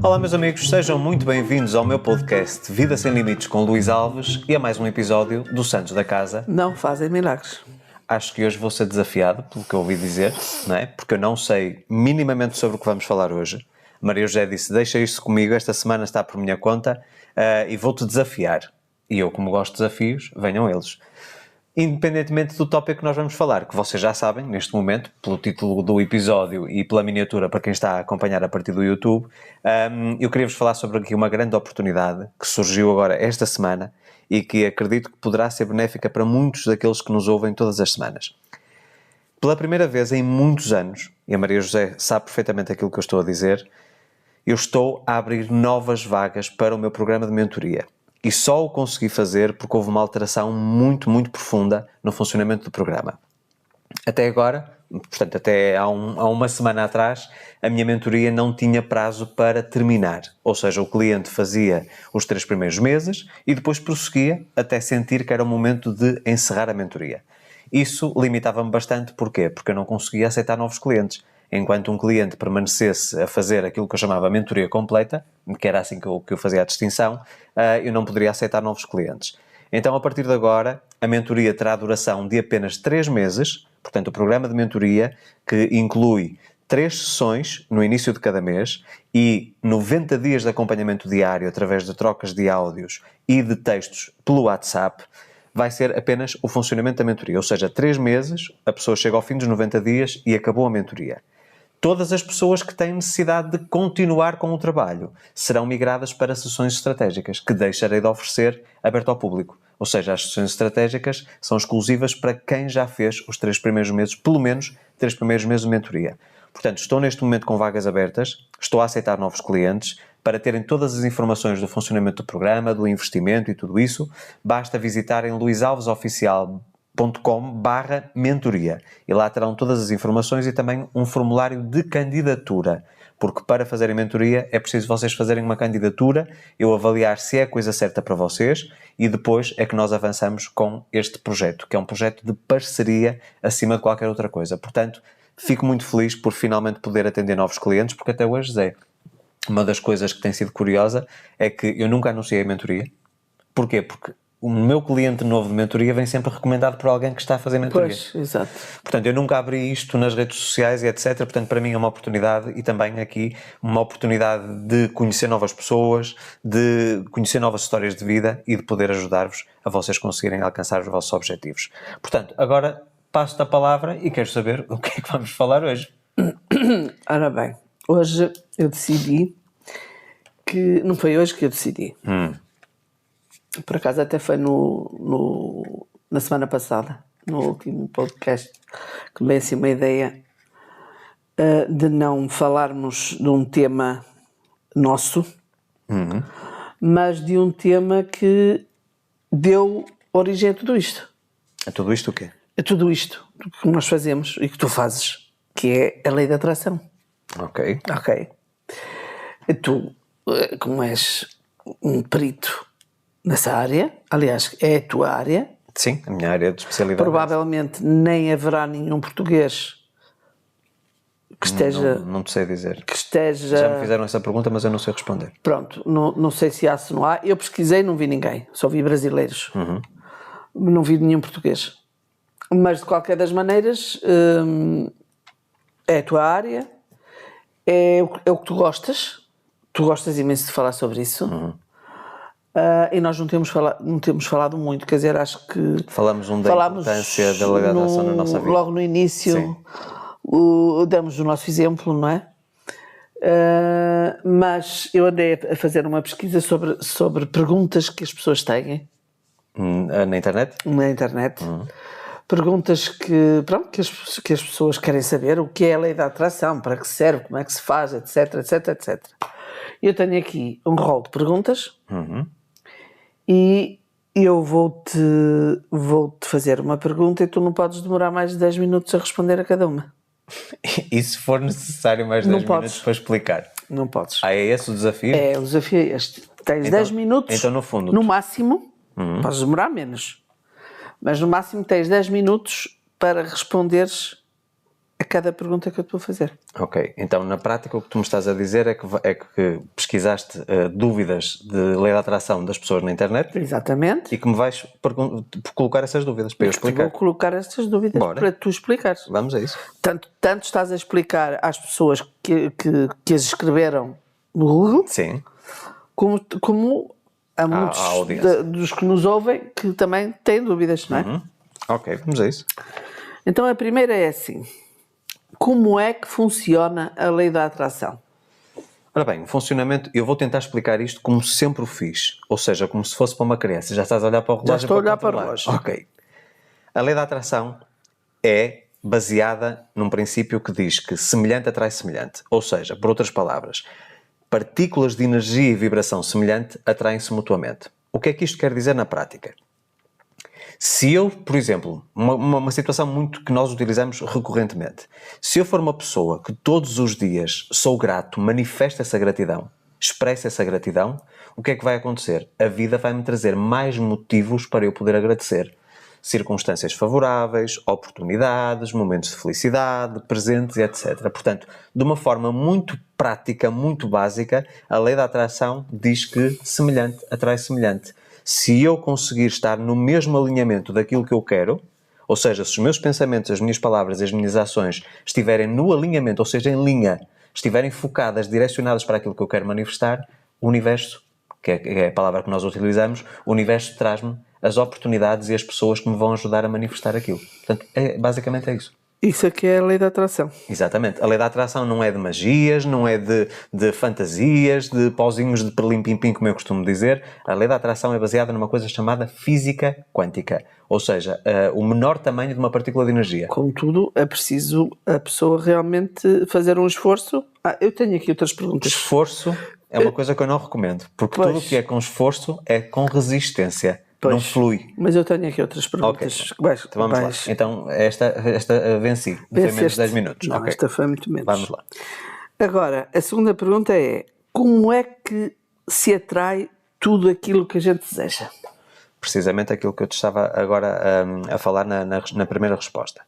Olá meus amigos, sejam muito bem-vindos ao meu podcast Vida Sem Limites com Luís Alves e a mais um episódio do Santos da Casa. Não fazem milagres. Acho que hoje vou ser desafiado, pelo que eu ouvi dizer, não é? Porque eu não sei minimamente sobre o que vamos falar hoje. Maria José disse, deixa isto comigo, esta semana está por minha conta e vou-te desafiar. E eu, como gosto de desafios, venham eles. Independentemente do tópico que nós vamos falar, que vocês já sabem, neste momento, pelo título do episódio e pela miniatura para quem está a acompanhar a partir do YouTube, eu queria-vos falar sobre aqui uma grande oportunidade que surgiu agora esta semana e que acredito que poderá ser benéfica para muitos daqueles que nos ouvem todas as semanas. Pela primeira vez em muitos anos, e a Maria José sabe perfeitamente aquilo que eu estou a dizer, eu estou a abrir novas vagas para o meu programa de mentoria. E só o consegui fazer porque houve uma alteração muito, muito profunda no funcionamento do programa. Até agora, portanto, até há uma semana atrás, a minha mentoria não tinha prazo para terminar. Ou seja, o cliente fazia os 3 primeiros meses e depois prosseguia até sentir que era o momento de encerrar a mentoria. Isso limitava-me bastante. Porquê? Porque eu não conseguia aceitar novos clientes. Enquanto um cliente permanecesse a fazer aquilo que eu chamava mentoria completa, que era assim que eu fazia a distinção, eu não poderia aceitar novos clientes. Então, a partir de agora, a mentoria terá duração de apenas 3 meses, portanto, o programa de mentoria, que inclui 3 sessões no início de cada mês e 90 dias de acompanhamento diário através de trocas de áudios e de textos pelo WhatsApp, vai ser apenas o funcionamento da mentoria. Ou seja, 3 meses, a pessoa chega ao fim dos 90 dias e acabou a mentoria. Todas as pessoas que têm necessidade de continuar com o trabalho serão migradas para sessões estratégicas, que deixarei de oferecer aberto ao público. Ou seja, as sessões estratégicas são exclusivas para quem já fez os 3 primeiros meses, pelo menos 3 primeiros meses de mentoria. Portanto, estou neste momento com vagas abertas, estou a aceitar novos clientes. Para terem todas as informações do funcionamento do programa, do investimento e tudo isso, basta visitarem luisalvesoficial.com/mentoria e lá terão todas as informações e também um formulário de candidatura, porque para fazerem mentoria é preciso vocês fazerem uma candidatura, eu avaliar se é a coisa certa para vocês e depois é que nós avançamos com este projeto, que é um projeto de parceria acima de qualquer outra coisa. Portanto, fico muito feliz por finalmente poder atender novos clientes, porque até hoje, Zé, uma das coisas que tem sido curiosa é que eu nunca anunciei a mentoria. Porquê? Porque o meu cliente novo de mentoria vem sempre recomendado por alguém que está a fazer mentoria. Pois, exato. Portanto, eu nunca abri isto nas redes sociais e etc. Portanto, para mim é uma oportunidade e também aqui uma oportunidade de conhecer novas pessoas, de conhecer novas histórias de vida e de poder ajudar-vos a vocês conseguirem alcançar os vossos objetivos. Portanto, agora passo-te a palavra e quero saber o que é que vamos falar hoje. Ora bem, hoje eu decidi que... Não foi hoje que eu decidi. Por acaso até foi na semana passada, no último podcast, que me veio assim uma ideia de não falarmos de um tema nosso, mas de um tema que deu origem a tudo isto. A tudo isto o quê? A tudo isto que nós fazemos e que tu fazes, que é a lei da atração. Ok. Ok. Tu, como és um perito nessa área, aliás, é a tua área. Sim, a minha área de especialidade. Provavelmente nem haverá nenhum português que esteja... Não te sei dizer. Que esteja... Já me fizeram essa pergunta, mas eu não sei responder. Pronto, não sei se há, se não há. Eu pesquisei, não vi ninguém. Só vi brasileiros. Não vi nenhum português. Mas, de qualquer das maneiras, é a tua área, é o que tu gostas. Tu gostas imenso de falar sobre isso. E nós não temos falado muito, quer dizer, acho que... Falamos da importância da lei da atração na nossa vida. Logo no início, damos o nosso exemplo, não é? Mas eu andei a fazer uma pesquisa sobre perguntas que as pessoas têm. Na internet? Na internet. Perguntas que as pessoas querem saber, o que é a lei da atração, para que serve, como é que se faz, etc, etc, etc. Eu tenho aqui um rol de perguntas e eu vou-te fazer uma pergunta e tu não podes demorar mais de 10 minutos a responder a cada uma. E se for necessário mais 10 minutos para explicar? Não podes. É esse o desafio? É, o desafio é este. Tens 10 minutos, então, no fundo, no máximo, podes demorar menos, mas no máximo tens 10 minutos para responderes a a cada pergunta que eu te vou fazer. Ok, então na prática o que tu me estás a dizer é que pesquisaste dúvidas de lei da atração das pessoas na internet Exatamente. e que me vais colocar essas dúvidas para eu Vou explicar. colocar estas dúvidas Bora. para tu explicares. Vamos a isso. Tanto estás a explicar às pessoas que as escreveram no Google, Sim, como há muitos audiência. dos que nos ouvem que também têm dúvidas, não é? ok, vamos a isso. Então a primeira é assim: como é que funciona a lei da atração? Ora bem, o funcionamento, eu vou tentar explicar isto como sempre o fiz, ou seja, como se fosse para uma criança. Já estás a olhar para o relógio? Já estou a olhar para o controlar. relógio. Ok. A lei da atração é baseada num princípio que diz que semelhante atrai semelhante. Ou seja, por outras palavras, partículas de energia e vibração semelhante atraem-se mutuamente. O que é que isto quer dizer na prática? Se eu, por exemplo, uma situação muito que nós utilizamos recorrentemente, se eu for uma pessoa que todos os dias sou grato, manifesta essa gratidão, expressa essa gratidão, o que é que vai acontecer? A vida vai-me trazer mais motivos para eu poder agradecer. Circunstâncias favoráveis, oportunidades, momentos de felicidade, presentes e etc. Portanto, de uma forma muito prática, muito básica, a lei da atração diz que semelhante atrai semelhante. Se eu conseguir estar no mesmo alinhamento daquilo que eu quero, ou seja, se os meus pensamentos, as minhas palavras e as minhas ações estiverem no alinhamento, ou seja, em linha, estiverem focadas, direcionadas para aquilo que eu quero manifestar, o universo, que é a palavra que nós utilizamos, o universo traz-me as oportunidades e as pessoas que me vão ajudar a manifestar aquilo. Portanto, basicamente é isso. Isso aqui é a lei da atração. Exatamente. A lei da atração não é de magias, não é de fantasias, de pauzinhos de perlim-pim-pim, como eu costumo dizer. A lei da atração é baseada numa coisa chamada física quântica. Ou seja, o menor tamanho de uma partícula de energia. Contudo, é preciso a pessoa realmente fazer um esforço. Eu tenho aqui outras perguntas. Esforço é uma coisa que eu não recomendo. Porque tudo o que é com esforço é com resistência. Não flui. Mas eu tenho aqui outras perguntas. Ok, então vamos lá. Então, esta venci. Foi menos de 10 minutos. Não, okay. Esta foi muito menos. Vamos lá. Agora, a segunda pergunta é: como é que se atrai tudo aquilo que a gente deseja? Precisamente aquilo que eu te estava agora a falar na primeira resposta.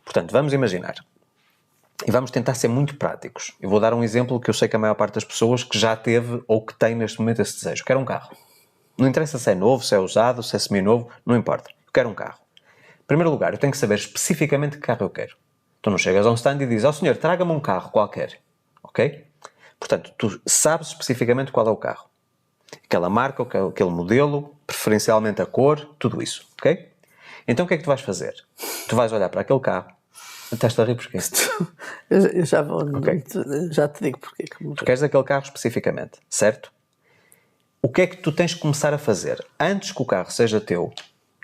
Portanto, vamos imaginar. E vamos tentar ser muito práticos. Eu vou dar um exemplo que eu sei que a maior parte das pessoas que já teve ou que tem neste momento esse desejo. Quero um carro. Não interessa se é novo, se é usado, se é semi-novo, não importa. Eu quero um carro. Em primeiro lugar, eu tenho que saber especificamente que carro eu quero. Tu não chegas a um stand e dizes, senhor, traga-me um carro qualquer. Ok? Portanto, tu sabes especificamente qual é o carro. Aquela marca, aquele modelo, preferencialmente a cor, tudo isso. Ok? Então o que é que tu vais fazer? Tu vais olhar para aquele carro. Estás-te a rir porquê? Eu já vou... Okay. Já te digo porquê. Tu queres aquele carro especificamente, certo? O que é que tu tens que começar a fazer? Antes que o carro seja teu,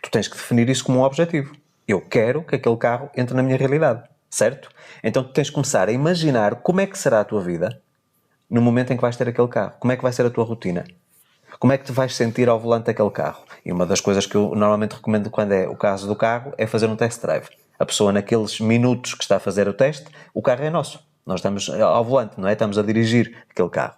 tu tens que definir isso como um objetivo. Eu quero que aquele carro entre na minha realidade, certo? Então tu tens que começar a imaginar como é que será a tua vida no momento em que vais ter aquele carro. Como é que vai ser a tua rotina? Como é que te vais sentir ao volante daquele carro? E uma das coisas que eu normalmente recomendo quando é o caso do carro é fazer um test drive. A pessoa naqueles minutos que está a fazer o teste, o carro é nosso. Nós estamos ao volante, não é? Estamos a dirigir aquele carro.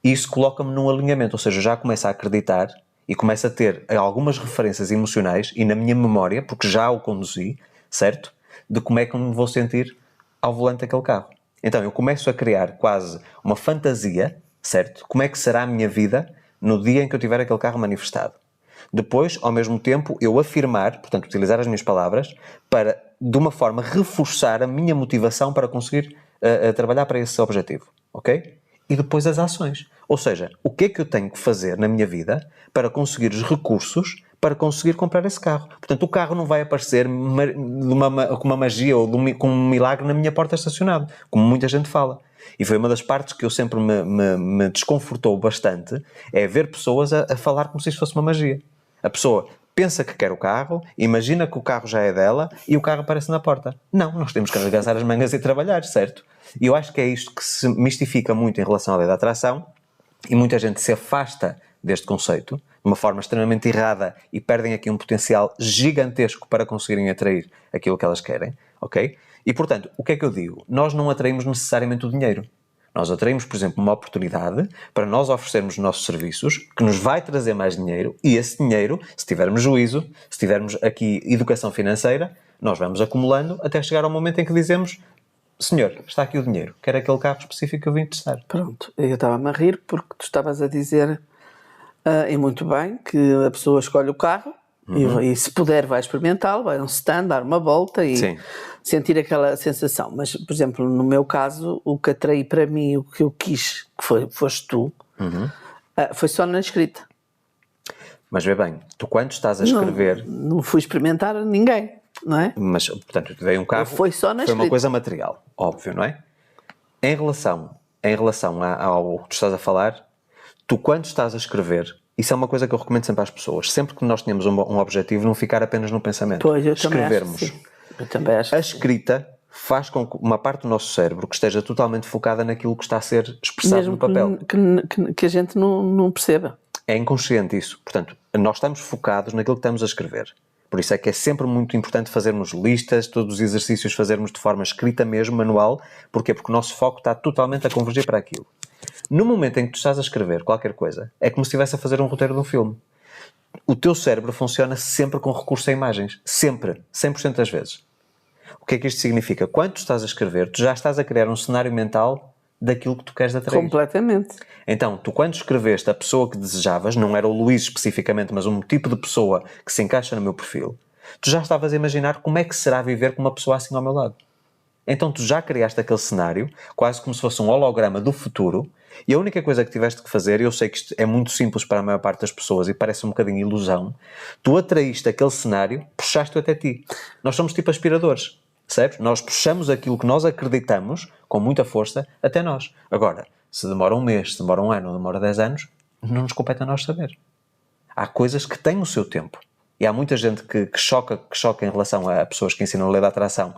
Isso coloca-me num alinhamento, ou seja, já começo a acreditar e começo a ter algumas referências emocionais e na minha memória, porque já o conduzi, certo? De como é que me vou sentir ao volante daquele carro. Então eu começo a criar quase uma fantasia, certo? Como é que será a minha vida no dia em que eu tiver aquele carro manifestado. Depois, ao mesmo tempo, eu afirmar, portanto, utilizar as minhas palavras para, de uma forma, reforçar a minha motivação para conseguir trabalhar para esse objetivo, ok? E depois as ações. Ou seja, o que é que eu tenho que fazer na minha vida para conseguir os recursos para conseguir comprar esse carro. Portanto, o carro não vai aparecer com uma magia ou com um milagre na minha porta estacionado, como muita gente fala. E foi uma das partes que eu sempre me desconfortou bastante, é ver pessoas a falar como se isso fosse uma magia. A pessoa pensa que quer o carro, imagina que o carro já é dela e o carro aparece na porta. Não, nós temos que arregaçar as mangas e trabalhar, certo? E eu acho que é isto que se mistifica muito em relação à lei da atração e muita gente se afasta deste conceito de uma forma extremamente errada e perdem aqui um potencial gigantesco para conseguirem atrair aquilo que elas querem, ok? E, portanto, o que é que eu digo? Nós não atraímos necessariamente o dinheiro. Nós atraímos, por exemplo, uma oportunidade para nós oferecermos os nossos serviços que nos vai trazer mais dinheiro e esse dinheiro, se tivermos juízo, se tivermos aqui educação financeira, nós vamos acumulando até chegar ao momento em que dizemos senhor, está aqui o dinheiro, quer aquele carro específico que eu vim testar. Pronto, eu estava-me a rir porque tu estavas a dizer, e muito bem, que a pessoa escolhe o carro e se puder vai experimentá-lo, vai a um stand, dar uma volta e Sim. sentir aquela sensação. Mas, por exemplo, no meu caso, o que atraí para mim, o que eu quis, que foste tu, foi só na escrita. Mas vê bem, tu quando estás a escrever... Não fui experimentar ninguém, não é? Mas, portanto, eu te dei um carro, Foi só na foi uma escrita. coisa material, óbvio, não é? Em relação ao que tu estás a falar, tu quando estás a escrever, isso é uma coisa que eu recomendo sempre às pessoas, sempre que nós tenhamos um objetivo, não ficar apenas no pensamento. Pois, eu também acho escrevermos. que sim. Eu também acho A que sim. escrita faz com que uma parte do nosso cérebro que esteja totalmente focada naquilo que está a ser expressado Mesmo no papel. que a gente não perceba. É inconsciente isso. Portanto, nós estamos focados naquilo que estamos a escrever. Por isso é que é sempre muito importante fazermos listas, todos os exercícios fazermos de forma escrita mesmo, manual. Porquê? Porque o nosso foco está totalmente a convergir para aquilo. No momento em que tu estás a escrever qualquer coisa, é como se estivesse a fazer um roteiro de um filme. O teu cérebro funciona sempre com recurso a imagens. Sempre. 100% das vezes. O que é que isto significa? Quando tu estás a escrever, tu já estás a criar um cenário mental daquilo que tu queres atrair. Completamente. Então, tu quando escreveste a pessoa que desejavas, não era o Luís especificamente, mas um tipo de pessoa que se encaixa no meu perfil, tu já estavas a imaginar como é que será viver com uma pessoa assim ao meu lado. Então tu já criaste aquele cenário, quase como se fosse um holograma do futuro, e a única coisa que tiveste que fazer, e eu sei que isto é muito simples para a maior parte das pessoas e parece um bocadinho ilusão, tu atraíste aquele cenário, puxaste-o até ti. Nós somos tipo aspiradores. Percebes? Nós puxamos aquilo que nós acreditamos, com muita força, até nós. Agora, se demora um mês, se demora um ano ou demora 10 anos, não nos compete a nós saber. Há coisas que têm o seu tempo. E há muita gente que choca em relação a pessoas que ensinam a lei da atração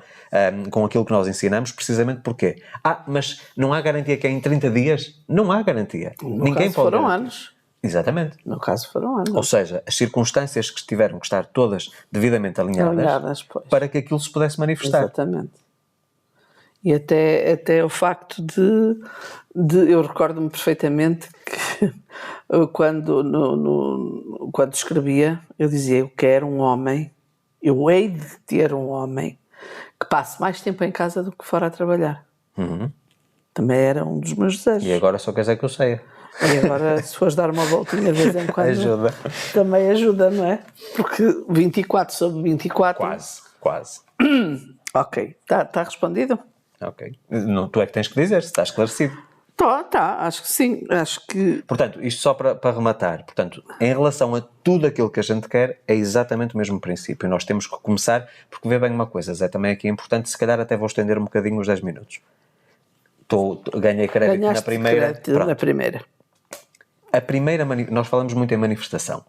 com aquilo que nós ensinamos, precisamente porque mas não há garantia que é em 30 dias? Não há garantia. Ninguém caso pode foram garantir. anos. Exatamente. No caso foram anos. Ou seja, as circunstâncias que tiveram que estar todas devidamente alinhadas Pois. para que aquilo se pudesse manifestar. Exatamente. E até o facto de eu recordo-me perfeitamente que quando escrevia, eu dizia, eu quero um homem, eu hei de ter um homem que passe mais tempo em casa do que fora a trabalhar. Também era um dos meus desejos. E agora só quer dizer que eu sei. E agora, se fores dar uma voltinha de vez em quando, Ajuda. também ajuda, não é? Porque 24 sobre 24... Quase. Ok, está respondido? Ok. Não, tu é que tens que dizer, se está esclarecido. Tá, acho que sim. Acho que... Portanto, isto só para rematar. Portanto, em relação a tudo aquilo que a gente quer, é exatamente o mesmo princípio. Nós temos que começar, porque vê bem uma coisa, Zé, também aqui é importante, se calhar até vou estender um bocadinho os 10 minutos. Ganhei crédito Ganhaste na primeira. crédito Pronto. na primeira. A primeira, nós falamos muito em manifestação.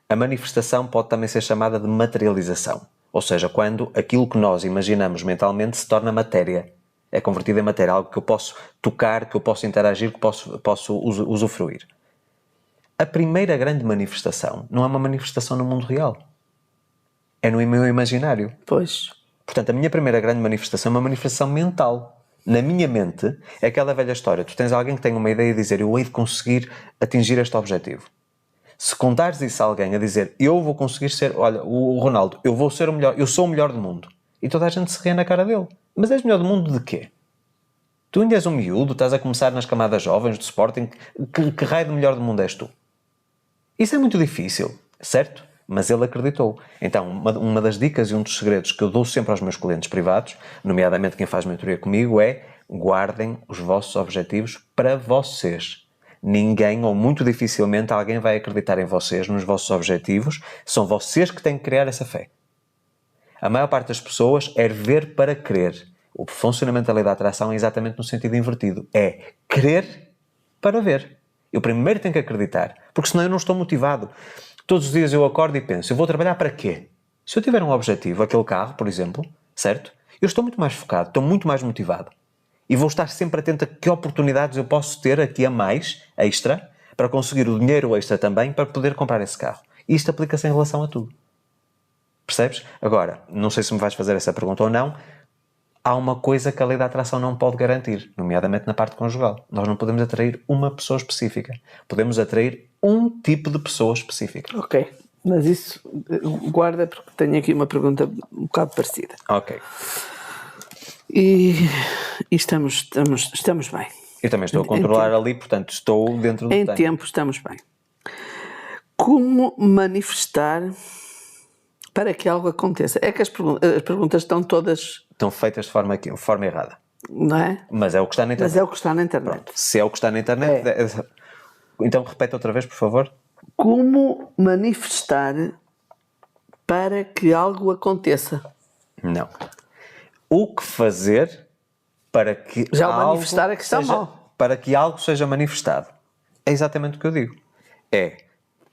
A manifestação pode também ser chamada de materialização. Ou seja, quando aquilo que nós imaginamos mentalmente se torna matéria. É convertido em matéria, algo que eu posso tocar, que eu posso interagir, que posso usufruir. A primeira grande manifestação não é uma manifestação no mundo real. É no meu imaginário. Pois. Portanto, a minha primeira grande manifestação é uma manifestação mental. Na minha mente, é aquela velha história. Tu tens alguém que tem uma ideia e dizer, eu hei de conseguir atingir este objetivo. Se contares isso a alguém a dizer, eu vou conseguir ser, olha, o Ronaldo, eu vou ser o melhor, eu sou o melhor do mundo. E toda a gente se ri na cara dele. Mas és o melhor do mundo de quê? Tu ainda és um miúdo, estás a começar nas camadas jovens do Sporting, que raio de melhor do mundo és tu? Isso é muito difícil, certo? Mas ele acreditou. Então, uma das dicas e um dos segredos que eu dou sempre aos meus clientes privados, nomeadamente quem faz mentoria comigo, é guardem os vossos objetivos para vocês. Ninguém, ou muito dificilmente, alguém vai acreditar em vocês, nos vossos objetivos. São vocês que têm que criar essa fé. A maior parte das pessoas é ver para crer. O funcionamento da lei da atração é exatamente no sentido invertido. É crer para ver. Eu primeiro tenho que acreditar, porque senão eu não estou motivado. Todos os dias eu acordo e penso, eu vou trabalhar para quê? Se eu tiver um objetivo, aquele carro, por exemplo, certo? Eu estou muito mais focado, estou muito mais motivado. E vou estar sempre atento a que oportunidades eu posso ter aqui a mais, extra, para conseguir o dinheiro extra também, para poder comprar esse carro. E isto aplica-se em relação a tudo. Percebes? Agora, não sei se me vais fazer essa pergunta ou não, há uma coisa que a lei da atração não pode garantir, nomeadamente na parte conjugal. Nós não podemos atrair uma pessoa específica. Podemos atrair um tipo de pessoa específica. Ok, mas isso guarda porque tenho aqui uma pergunta um bocado parecida. Ok. E estamos bem. Eu também estou a controlar ali, portanto estou dentro do Em tempo. tempo estamos bem. Como manifestar para que algo aconteça? É que as perguntas estão todas, Estão feitas de forma errada. não é? Mas é o que está na internet. Mas é o que está na internet. Pronto. Se é o que está na internet... Então repete outra vez, por favor. Como manifestar para que algo aconteça? Não. O que fazer para que Já o algo manifestar é que está mal. para que algo seja manifestado. É exatamente o que eu digo. É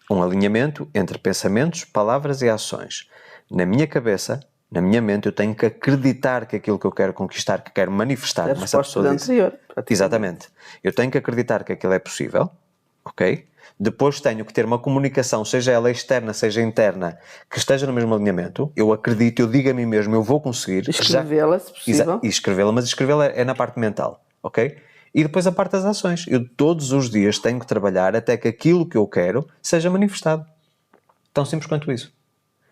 um alinhamento entre pensamentos, palavras e ações. Na minha cabeça, na minha mente, eu tenho que acreditar que aquilo que eu quero conquistar, que quero manifestar, É a como essa resposta pessoa da disse. anterior. Exatamente. Eu tenho que acreditar que aquilo é possível, ok? Depois tenho que ter uma comunicação, seja ela externa, seja interna, que esteja no mesmo alinhamento. Eu acredito, eu digo a mim mesmo, eu vou conseguir. Escrevê-la, se possível. E escrevê-la, mas escrevê-la é na parte mental, ok? E depois a parte das ações. Eu todos os dias tenho que trabalhar até que aquilo que eu quero seja manifestado. Tão simples quanto isso.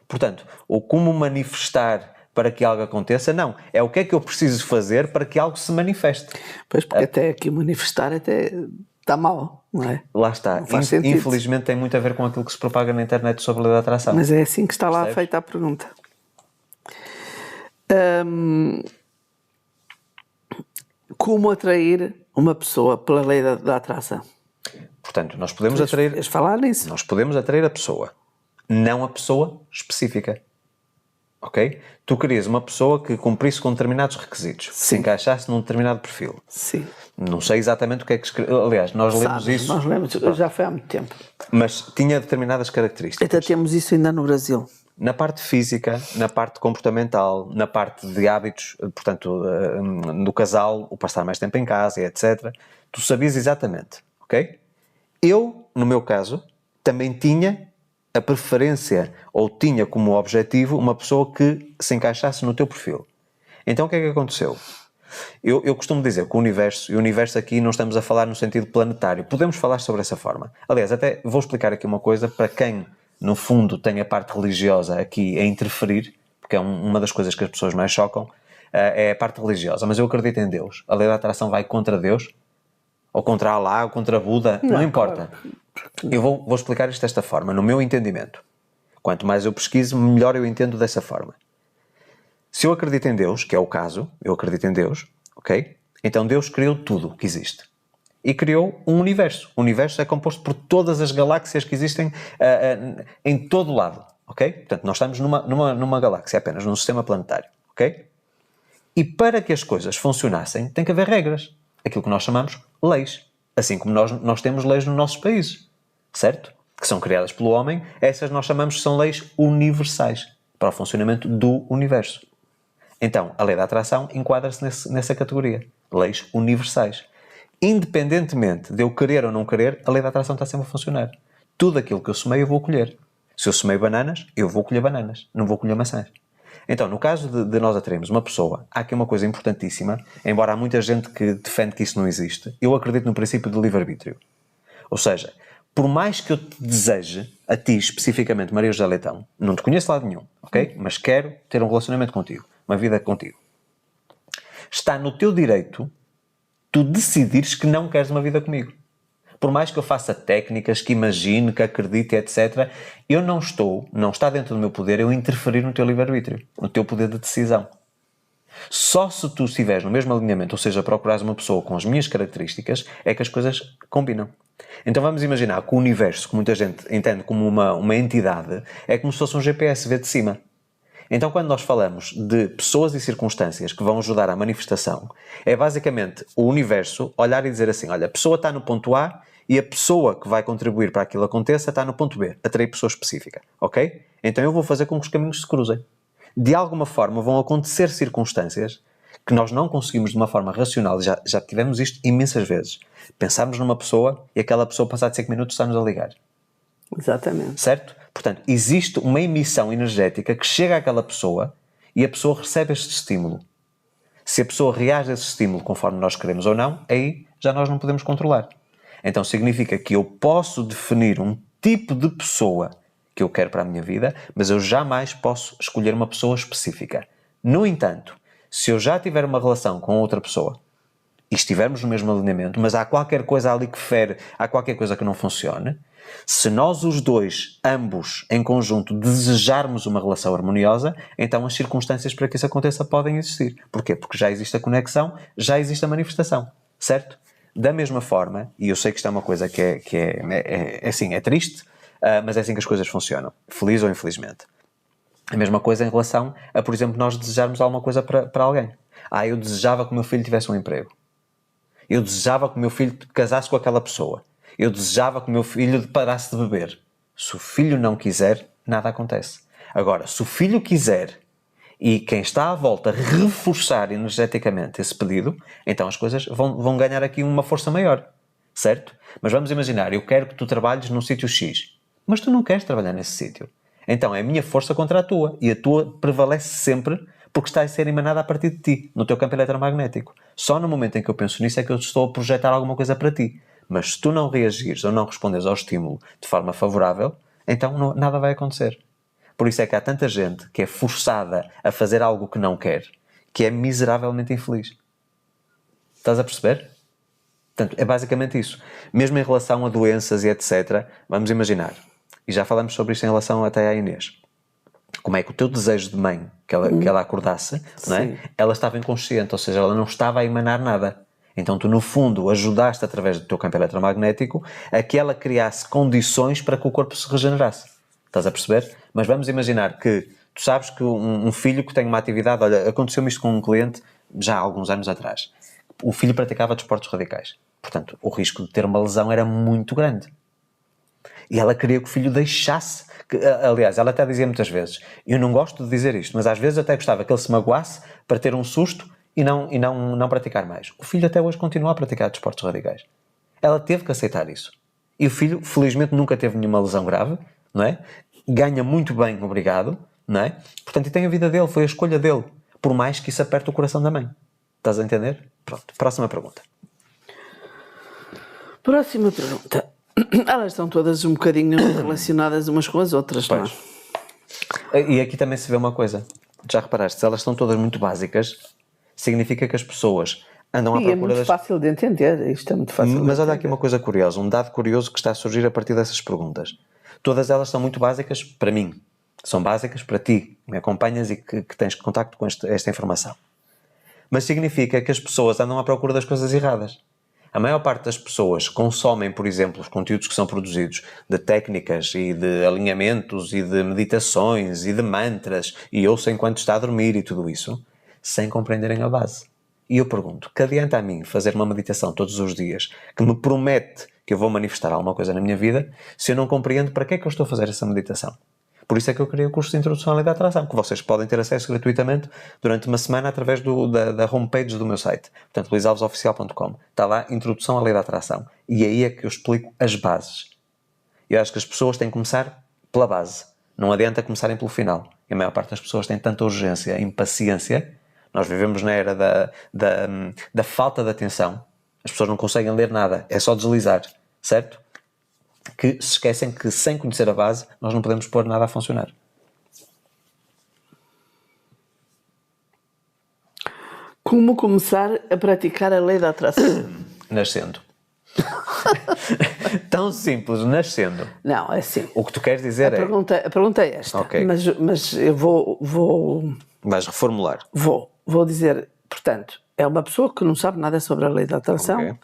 Portanto, o como manifestar para que algo aconteça, não. É o que é que eu preciso fazer para que algo se manifeste. Pois, porque até aqui manifestar até está mal, não é? Lá está. Não faz sentido. Infelizmente tem muito a ver com aquilo que se propaga na internet sobre a lei da atração. Mas é assim que está lá Percebes? feita a pergunta. Como atrair uma pessoa pela lei da atração? Portanto, nós podemos atrair... Queres falar nisso? Nós podemos atrair a pessoa, não a pessoa específica. Ok? Tu querias uma pessoa que cumprisse com determinados requisitos, que se encaixasse num determinado perfil. Sim. Não sei exatamente o que é que escreveu. Aliás, nós lemos Sabes, isso, nós lemos, já foi há muito tempo. mas tinha determinadas características. Até temos isso ainda no Brasil. Na parte física, na parte comportamental, na parte de hábitos, portanto, do casal, o passar mais tempo em casa, etc. Tu sabias exatamente, ok? Eu, no meu caso, também tinha a preferência, ou tinha como objetivo, uma pessoa que se encaixasse no teu perfil. Então, o que é que aconteceu? Eu costumo dizer que o universo aqui não estamos a falar no sentido planetário. Podemos falar sobre essa forma. Aliás, até vou explicar aqui uma coisa para quem, no fundo, tem a parte religiosa aqui a interferir, porque é uma das coisas que as pessoas mais chocam, é a parte religiosa. Mas eu acredito em Deus. A lei da atração vai contra Deus? Ou contra Allah, ou contra Buda? Não importa. Eu vou explicar isto desta forma, no meu entendimento. Quanto mais eu pesquiso, melhor eu entendo dessa forma. Se eu acredito em Deus, que é o caso, eu acredito em Deus, ok? Então Deus criou tudo o que existe. E criou um universo. O universo é composto por todas as galáxias que existem em todo lado, ok? Portanto, nós estamos numa galáxia apenas, num sistema planetário, ok? E para que as coisas funcionassem, tem que haver regras. Aquilo que nós chamamos leis. Assim como nós temos leis nos nossos países, certo? Que são criadas pelo homem, essas nós chamamos que são leis universais para o funcionamento do universo. Então, a lei da atração enquadra-se nessa categoria. Leis universais. Independentemente de eu querer ou não querer, a lei da atração está sempre a funcionar. Tudo aquilo que eu semei, eu vou colher. Se eu semei bananas, eu vou colher bananas. Não vou colher maçãs. Então, no caso de nós atrairmos uma pessoa, há aqui uma coisa importantíssima, embora há muita gente que defende que isso não existe, eu acredito no princípio do livre-arbítrio. Ou seja, por mais que eu te deseje, a ti especificamente, Maria José Leitão, não te conheço de lado nenhum, ok? Mas quero ter um relacionamento contigo, uma vida contigo. Está no teu direito tu decidires que não queres uma vida comigo. Por mais que eu faça técnicas, que imagine, que acredite, etc., não está dentro do meu poder eu interferir no teu livre-arbítrio, no teu poder de decisão. Só se tu estiveres no mesmo alinhamento, ou seja, procurares uma pessoa com as minhas características, é que as coisas combinam. Então vamos imaginar que o universo, que muita gente entende como uma entidade, é como se fosse um GPS, vê de cima. Então, quando nós falamos de pessoas e circunstâncias que vão ajudar à manifestação, é basicamente o universo olhar e dizer assim, olha, a pessoa está no ponto A e a pessoa que vai contribuir para que aquilo aconteça está no ponto B, atrair pessoa específica, ok? Então eu vou fazer com que os caminhos se cruzem. De alguma forma vão acontecer circunstâncias que nós não conseguimos de uma forma racional, já tivemos isto imensas vezes. Pensarmos numa pessoa e aquela pessoa, passado 5 minutos, está-nos a ligar. Exatamente. Certo? Portanto, existe uma emissão energética que chega àquela pessoa e a pessoa recebe este estímulo. Se a pessoa reage a esse estímulo conforme nós queremos ou não, aí já nós não podemos controlar. Então significa que eu posso definir um tipo de pessoa que eu quero para a minha vida, mas eu jamais posso escolher uma pessoa específica. No entanto, Se eu já tiver uma relação com outra pessoa e estivermos no mesmo alinhamento, mas há qualquer coisa ali que fere, há qualquer coisa que não funcione, se nós os dois, ambos, em conjunto, desejarmos uma relação harmoniosa, então as circunstâncias para que isso aconteça podem existir. Porquê? Porque já existe a conexão, já existe a manifestação, certo? Da mesma forma, e eu sei que isto é uma coisa que é assim, é triste, mas é assim que as coisas funcionam, feliz ou infelizmente. A mesma coisa em relação a, por exemplo, nós desejarmos alguma coisa para alguém. Eu desejava que o meu filho tivesse um emprego. Eu desejava que o meu filho casasse com aquela pessoa. Eu desejava que o meu filho parasse de beber. Se o filho não quiser, nada acontece. Agora, se o filho quiser e quem está à volta reforçar energeticamente esse pedido, então as coisas vão ganhar aqui uma força maior. Certo? Mas vamos imaginar, eu quero que tu trabalhes num sítio X, mas tu não queres trabalhar nesse sítio. Então é a minha força contra a tua, e a tua prevalece sempre porque está a ser emanada a partir de ti, no teu campo eletromagnético. Só no momento em que eu penso nisso é que eu estou a projetar alguma coisa para ti. Mas se tu não reagires ou não respondes ao estímulo de forma favorável, então nada vai acontecer. Por isso é que há tanta gente que é forçada a fazer algo que não quer, que é miseravelmente infeliz. Estás a perceber? Portanto, é basicamente isso. Mesmo em relação a doenças e etc., vamos imaginar, e já falamos sobre isto em relação até à Inês, como é que o teu desejo de mãe, que ela acordasse, não é? Ela estava inconsciente, ou seja, ela não estava a emanar nada. Então tu, no fundo, ajudaste através do teu campo eletromagnético a que ela criasse condições para que o corpo se regenerasse. Estás a perceber? Mas vamos imaginar que tu sabes que um filho que tem uma atividade, olha, aconteceu-me isto com um cliente já há alguns anos atrás. O filho praticava desportos radicais. Portanto, o risco de ter uma lesão era muito grande. E ela queria que o filho deixasse. Aliás, ela até dizia muitas vezes, eu não gosto de dizer isto, mas às vezes até gostava que ele se magoasse para ter um susto e não praticar mais. O filho até hoje continua a praticar desportos radicais. Ela teve que aceitar isso. E o filho, felizmente, nunca teve nenhuma lesão grave, não é? Ganha muito bem, obrigado, não é? Portanto, e tem a vida dele, foi a escolha dele. Por mais que isso aperte o coração da mãe. Estás a entender? Pronto, próxima pergunta. Próxima pergunta. Elas estão todas um bocadinho relacionadas umas com as outras, não é? E aqui também se vê uma coisa. Já reparaste, se elas estão todas muito básicas, significa que as pessoas andam à procura é muito fácil de entender. Isto é muito fácil. Mas olha aqui uma coisa curiosa, um dado curioso que está a surgir a partir dessas perguntas. Todas elas são muito básicas para mim. São básicas para ti, que me acompanhas e que tens contacto com esta informação. Mas significa que as pessoas andam à procura das coisas erradas. A maior parte das pessoas consomem, por exemplo, os conteúdos que são produzidos de técnicas e de alinhamentos e de meditações e de mantras e ouçam enquanto está a dormir e tudo isso, sem compreenderem a base. E eu pergunto, que adianta a mim fazer uma meditação todos os dias que me promete que eu vou manifestar alguma coisa na minha vida se eu não compreendo para que é que eu estou a fazer essa meditação? Por isso é que eu criei o curso de Introdução à Lei da Atração, que vocês podem ter acesso gratuitamente durante uma semana através da homepage do meu site. Portanto, luisalvesoficial.com. Está lá, Introdução à Lei da Atração. E aí é que eu explico as bases. Eu acho que as pessoas têm que começar pela base. Não adianta começarem pelo final. E a maior parte das pessoas tem tanta urgência, impaciência. Nós vivemos na era da falta de atenção. As pessoas não conseguem ler nada. É só deslizar. Certo? Que se esquecem que sem conhecer a base nós não podemos pôr nada a funcionar. Como começar a praticar a lei da atração? Nascendo. Tão simples, nascendo. Não, é assim. O que tu queres dizer a pergunta é esta. Ok. Mas eu vou Vais reformular. Vou dizer, portanto, é uma pessoa que não sabe nada sobre a lei da atração. Ok.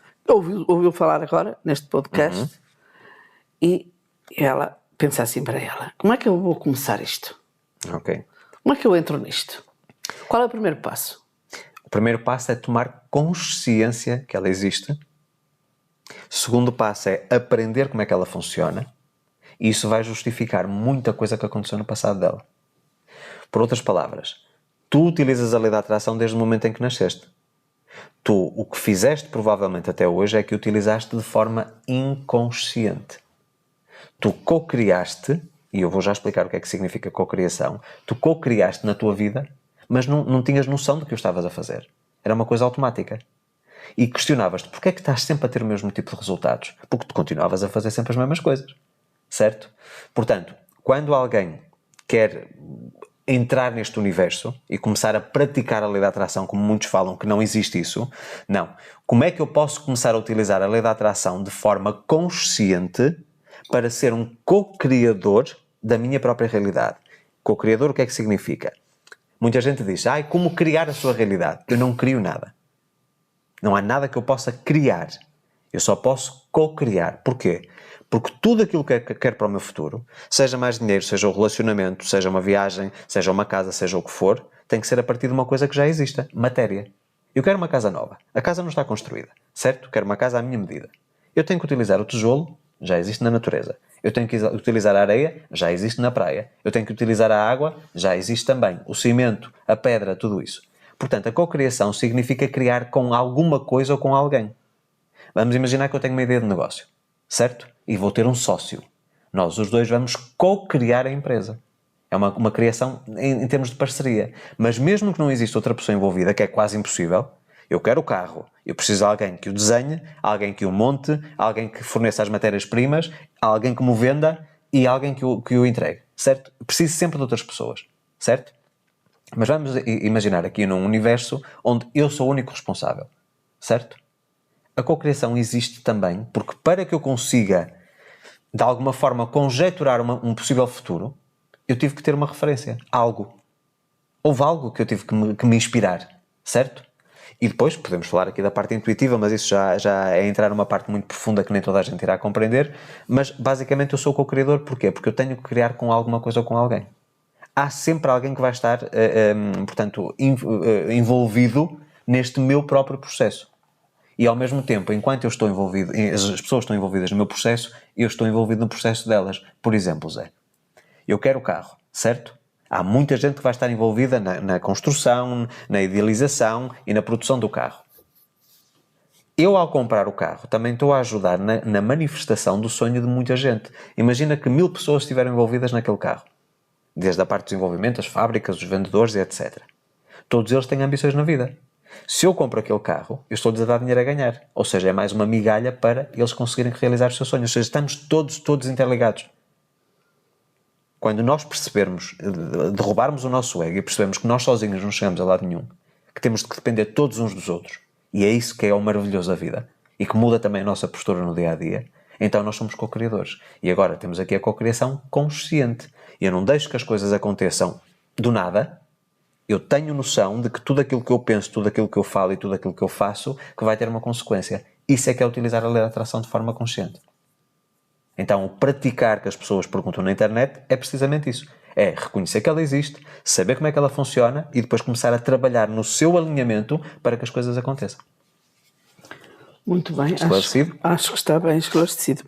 Ouviu falar agora neste podcast. E ela pensa assim para ela, como é que eu vou começar isto? Ok. Como é que eu entro nisto? Qual é o primeiro passo? O primeiro passo é tomar consciência que ela existe. O segundo passo é aprender como é que ela funciona. E isso vai justificar muita coisa que aconteceu no passado dela. Por outras palavras, tu utilizas a lei da atração desde o momento em que nasceste. Tu, o que fizeste provavelmente até hoje é que utilizaste de forma inconsciente. Tu co-criaste, e eu vou já explicar o que é que significa co-criação, tu co-criaste na tua vida, mas não tinhas noção do que o estavas a fazer. Era uma coisa automática. E questionavas-te, porquê é que estás sempre a ter o mesmo tipo de resultados? Porque tu continuavas a fazer sempre as mesmas coisas. Certo? Portanto, quando alguém quer entrar neste universo e começar a praticar a lei da atração, como muitos falam que não existe isso. Não. Como é que eu posso começar a utilizar a lei da atração de forma consciente para ser um co-criador da minha própria realidade? Co-criador, o que é que significa? Muita gente diz, como criar a sua realidade? Eu não crio nada. Não há nada que eu possa criar. Eu só posso co-criar. Porquê? Porque tudo aquilo que eu quero para o meu futuro, seja mais dinheiro, seja um relacionamento, seja uma viagem, seja uma casa, seja o que for, tem que ser a partir de uma coisa que já exista, matéria. Eu quero uma casa nova. A casa não está construída, certo? Quero uma casa à minha medida. Eu tenho que utilizar o tijolo, já existe na natureza. Eu tenho que utilizar a areia, já existe na praia. Eu tenho que utilizar a água, já existe também. O cimento, a pedra, tudo isso. Portanto, a cocriação significa criar com alguma coisa ou com alguém. Vamos imaginar que eu tenho uma ideia de negócio, certo? E vou ter um sócio. Nós, os dois, vamos co-criar a empresa. É uma criação em termos de parceria. Mas mesmo que não exista outra pessoa envolvida, que é quase impossível, eu quero o carro, eu preciso de alguém que o desenhe, alguém que o monte, alguém que forneça as matérias-primas, alguém que me venda e alguém que o entregue, certo? Preciso sempre de outras pessoas, certo? Mas vamos imaginar aqui num universo onde eu sou o único responsável, certo? A cocriação existe também porque para que eu consiga, de alguma forma, conjecturar um possível futuro, eu tive que ter uma referência, algo. Houve algo que eu tive que me inspirar, certo? E depois podemos falar aqui da parte intuitiva, mas isso já é entrar numa parte muito profunda que nem toda a gente irá compreender. Mas basicamente eu sou o co-criador, porquê? Porque eu tenho que criar com alguma coisa ou com alguém. Há sempre alguém que vai estar, portanto, envolvido neste meu próprio processo. E ao mesmo tempo, enquanto eu estou envolvido, as pessoas estão envolvidas no meu processo, eu estou envolvido no processo delas. Por exemplo, Zé, eu quero o carro, certo? Há muita gente que vai estar envolvida na construção, na idealização e na produção do carro. Eu, ao comprar o carro, também estou a ajudar na manifestação do sonho de muita gente. Imagina que 1000 pessoas estiveram envolvidas naquele carro. Desde a parte do desenvolvimento, as fábricas, os vendedores e etc. Todos eles têm ambições na vida. Se eu compro aquele carro, eu estou-lhes a dar dinheiro a ganhar. Ou seja, é mais uma migalha para eles conseguirem realizar os seus sonhos. Ou seja, estamos todos interligados. Quando nós percebermos, derrubarmos o nosso ego e percebermos que nós sozinhos não chegamos a lado nenhum, que temos de depender todos uns dos outros, e é isso que é o maravilhoso da vida, e que muda também a nossa postura no dia-a-dia, então nós somos co-criadores. E agora temos aqui a co-criação consciente. Eu não deixo que as coisas aconteçam do nada. Eu tenho noção de que tudo aquilo que eu penso, tudo aquilo que eu falo e tudo aquilo que eu faço, que vai ter uma consequência. Isso é que é utilizar a lei da atração de forma consciente. Então, o praticar que as pessoas perguntam na internet é precisamente isso. É reconhecer que ela existe, saber como é que ela funciona e depois começar a trabalhar no seu alinhamento para que as coisas aconteçam. Muito bem. Esclarecido? Acho que está bem esclarecido.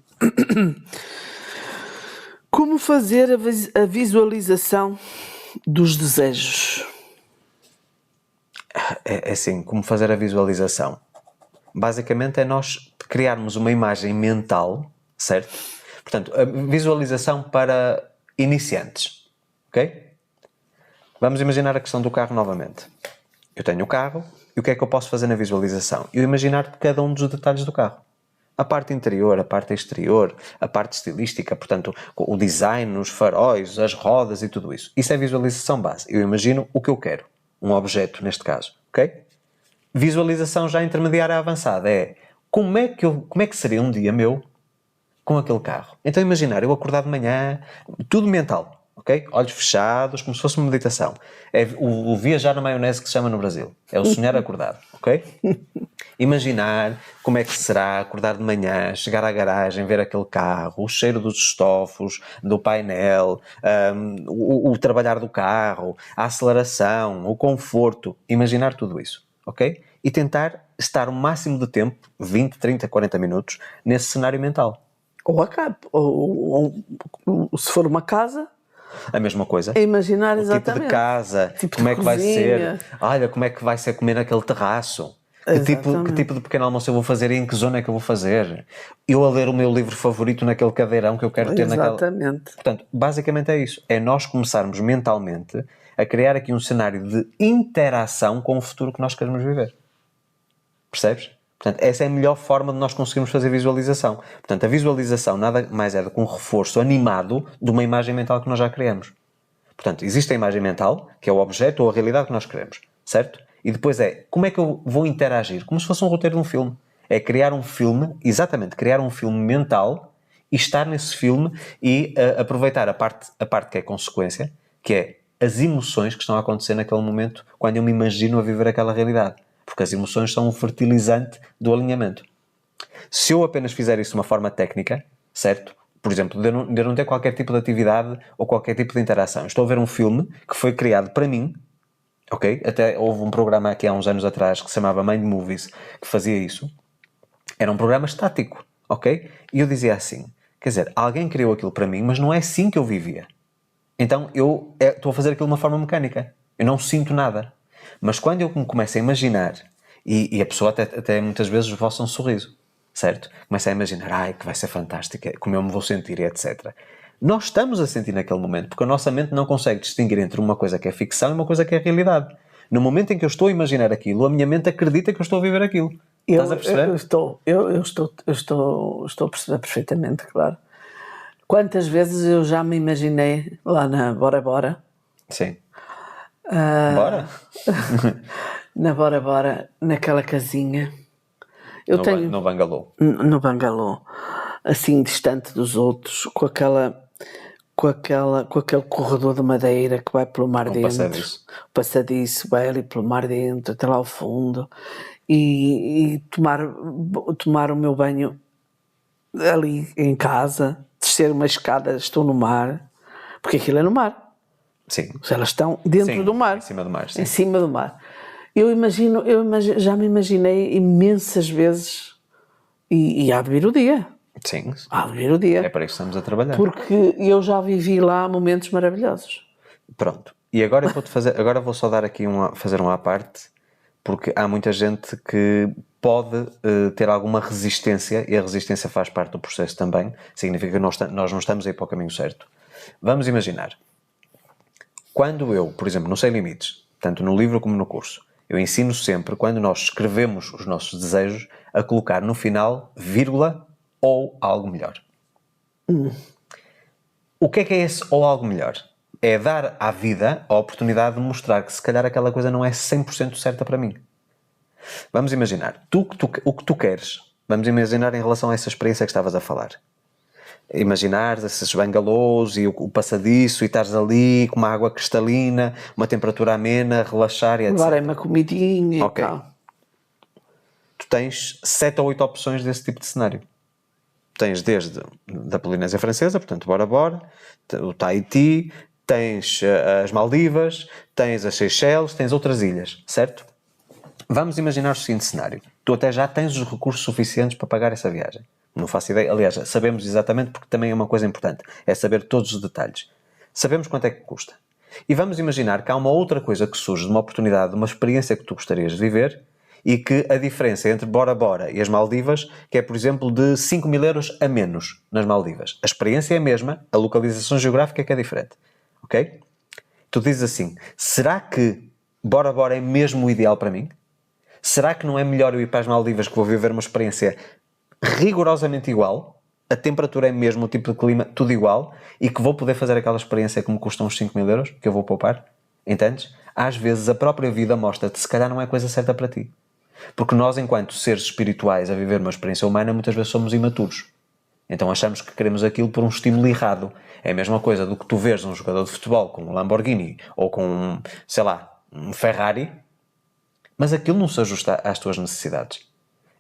Como fazer a visualização dos desejos? É assim, como fazer a visualização? Basicamente é nós criarmos uma imagem mental, certo? Portanto, a visualização para iniciantes, ok? Vamos imaginar a questão do carro novamente. Eu tenho o carro e o que é que eu posso fazer na visualização? Eu imaginar cada um dos detalhes do carro. A parte interior, a parte exterior, a parte estilística, portanto, o design, os faróis, as rodas e tudo isso. Isso é visualização base. Eu imagino o que eu quero. Um objeto, neste caso, ok? Visualização já intermediária avançada é como é que seria um dia meu com aquele carro? Então imaginar, eu acordar de manhã, tudo mental, ok? Olhos fechados, como se fosse uma meditação. É o viajar na maionese que se chama no Brasil. É o sonhar acordado, ok? Imaginar como é que será acordar de manhã, chegar à garagem, ver aquele carro, o cheiro dos estofos, do painel, o trabalhar do carro, a aceleração, o conforto. Imaginar tudo isso, ok? E tentar estar o máximo de tempo, 20, 30, 40 minutos, nesse cenário mental. Ou acabe. Ou se for uma casa, A mesma coisa. é imaginar o exatamente. tipo de casa, Tipo como de é que vai cozinha. ser. Olha, como é que vai ser comer naquele terraço. Que tipo de pequeno almoço eu vou fazer e em que zona é que eu vou fazer? Eu a ler o meu livro favorito naquele cadeirão que eu quero ter naquela... Exatamente. Portanto, basicamente é isso. É nós começarmos mentalmente a criar aqui um cenário de interação com o futuro que nós queremos viver. Percebes? Portanto, essa é a melhor forma de nós conseguirmos fazer visualização. Portanto, a visualização nada mais é do que um reforço animado de uma imagem mental que nós já criamos. Portanto, existe a imagem mental, que é o objeto ou a realidade que nós queremos, certo? E depois como é que eu vou interagir? Como se fosse um roteiro de um filme. É criar um filme, exatamente, criar um filme mental e estar nesse filme e aproveitar a parte que é consequência, que é as emoções que estão a acontecer naquele momento quando eu me imagino a viver aquela realidade. Porque as emoções são um fertilizante do alinhamento. Se eu apenas fizer isso de uma forma técnica, certo? Por exemplo, de eu não ter qualquer tipo de atividade ou qualquer tipo de interação. Estou a ver um filme que foi criado para mim, ok? Até houve um programa aqui há uns anos atrás que se chamava Mind Movies, que fazia isso. Era um programa estático, ok? E eu dizia assim, quer dizer, alguém criou aquilo para mim, mas não é assim que eu vivia. Então eu estou a fazer aquilo de uma forma mecânica. Eu não sinto nada. Mas quando eu me começo a imaginar, e a pessoa até muitas vezes esboça um sorriso, certo? Começa a imaginar, ai, que vai ser fantástico, como eu me vou sentir, etc. Nós estamos a sentir naquele momento, porque a nossa mente não consegue distinguir entre uma coisa que é ficção e uma coisa que é realidade. No momento em que eu estou a imaginar aquilo, a minha mente acredita que eu estou a viver aquilo. Estás a perceber? Eu estou a perceber perfeitamente, claro. Quantas vezes eu já me imaginei lá na Bora Bora, Sim. Bora? na Bora Bora, naquela casinha. Eu tenho No bangalô. no bangalô, assim distante dos outros, com aquele corredor de madeira que vai pelo mar dentro, Passadiço. o passadiço vai ali pelo mar dentro, até lá ao fundo, e tomar o meu banho ali em casa, descer uma escada, estou no mar, porque aquilo é no mar. Sim. Elas estão dentro Sim, do mar. em cima do mar, sim. Em cima do mar. Já me imaginei imensas vezes e há de vir o dia. Sim. Há de vir o dia. É para isso que estamos a trabalhar. Porque eu já vivi lá momentos maravilhosos. Pronto. E agora agora vou só dar aqui fazer uma à parte, porque há muita gente que pode ter alguma resistência, e a resistência faz parte do processo também, significa que nós não estamos a ir para o caminho certo. Vamos imaginar, quando eu, por exemplo, no Sem Limites, tanto no livro como no curso, eu ensino sempre, quando nós escrevemos os nossos desejos, a colocar no final, vírgula, ou algo melhor. O que é esse ou algo melhor? É dar à vida a oportunidade de mostrar que se calhar aquela coisa não é 100% certa para mim. Vamos imaginar, o que tu queres, vamos imaginar em relação a essa experiência que estavas a falar. Imaginar esses bangalôs e o passadiço e estares ali com uma água cristalina, uma temperatura amena, relaxar e etc. Levarem uma comidinha e tal. Tu tens 7 ou 8 opções desse tipo de cenário. Tens desde da Polinésia Francesa, portanto, Bora Bora, o Tahiti, tens as Maldivas, tens as Seychelles, tens outras ilhas, certo? Vamos imaginar o seguinte cenário. Tu até já tens os recursos suficientes para pagar essa viagem. Não faço ideia. Aliás, sabemos exatamente, porque também é uma coisa importante. É saber todos os detalhes. Sabemos quanto é que custa. E vamos imaginar que há uma outra coisa que surge de uma oportunidade, de uma experiência que tu gostarias de viver, e que a diferença entre Bora Bora e as Maldivas, que é, por exemplo, de 5.000 euros a menos nas Maldivas. A experiência é a mesma, a localização geográfica é que é diferente. Ok? Tu dizes assim, será que Bora Bora é mesmo o ideal para mim? Será que não é melhor eu ir para as Maldivas, que vou viver uma experiência rigorosamente igual, a temperatura é mesmo, o tipo de clima, tudo igual, e que vou poder fazer aquela experiência que me custa uns 5.000 euros, que eu vou poupar? Entendes? Às vezes a própria vida mostra-te se calhar não é a coisa certa para ti. Porque nós, enquanto seres espirituais a viver uma experiência humana, muitas vezes somos imaturos. Então achamos que queremos aquilo por um estímulo errado. É a mesma coisa do que tu vês um jogador de futebol com um Lamborghini ou com, sei lá, um Ferrari, mas aquilo não se ajusta às tuas necessidades.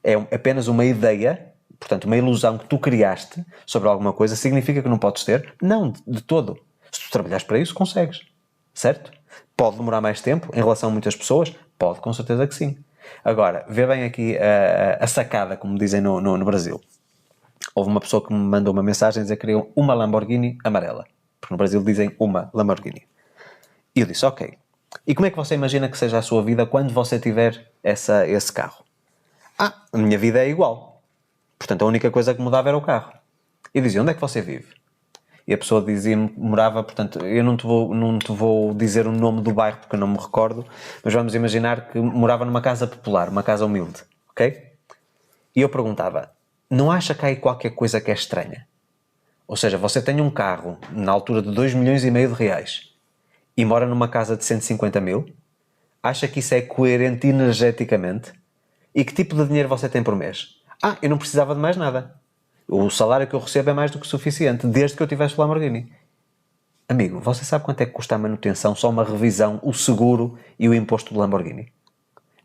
É apenas uma ideia, portanto, uma ilusão que tu criaste sobre alguma coisa. Significa que não podes ter? Não, de todo. Se tu trabalhares para isso, consegues. Certo? Pode demorar mais tempo em relação a muitas pessoas? Pode, com certeza que sim. Agora, vê bem aqui a sacada, como dizem no Brasil. Houve uma pessoa que me mandou uma mensagem a dizer que queriam uma Lamborghini amarela. Porque no Brasil dizem uma Lamborghini. E eu disse, ok. E como é que você imagina que seja a sua vida quando você tiver esse carro? A minha vida é igual. Portanto, a única coisa que mudava era o carro. Eu dizia, onde é que você vive? E a pessoa dizia-me, morava, portanto, eu não te vou dizer o nome do bairro porque eu não me recordo, mas vamos imaginar que morava numa casa popular, uma casa humilde, ok? E eu perguntava, não acha que há aí qualquer coisa que é estranha? Ou seja, você tem um carro na altura de 2,5 milhões de reais e mora numa casa de 150 mil, acha que isso é coerente energeticamente? E que tipo de dinheiro você tem por mês? Eu não precisava de mais nada. O salário que eu recebo é mais do que suficiente, desde que eu tivesse o Lamborghini. Amigo, você sabe quanto é que custa a manutenção, só uma revisão, o seguro e o imposto do Lamborghini?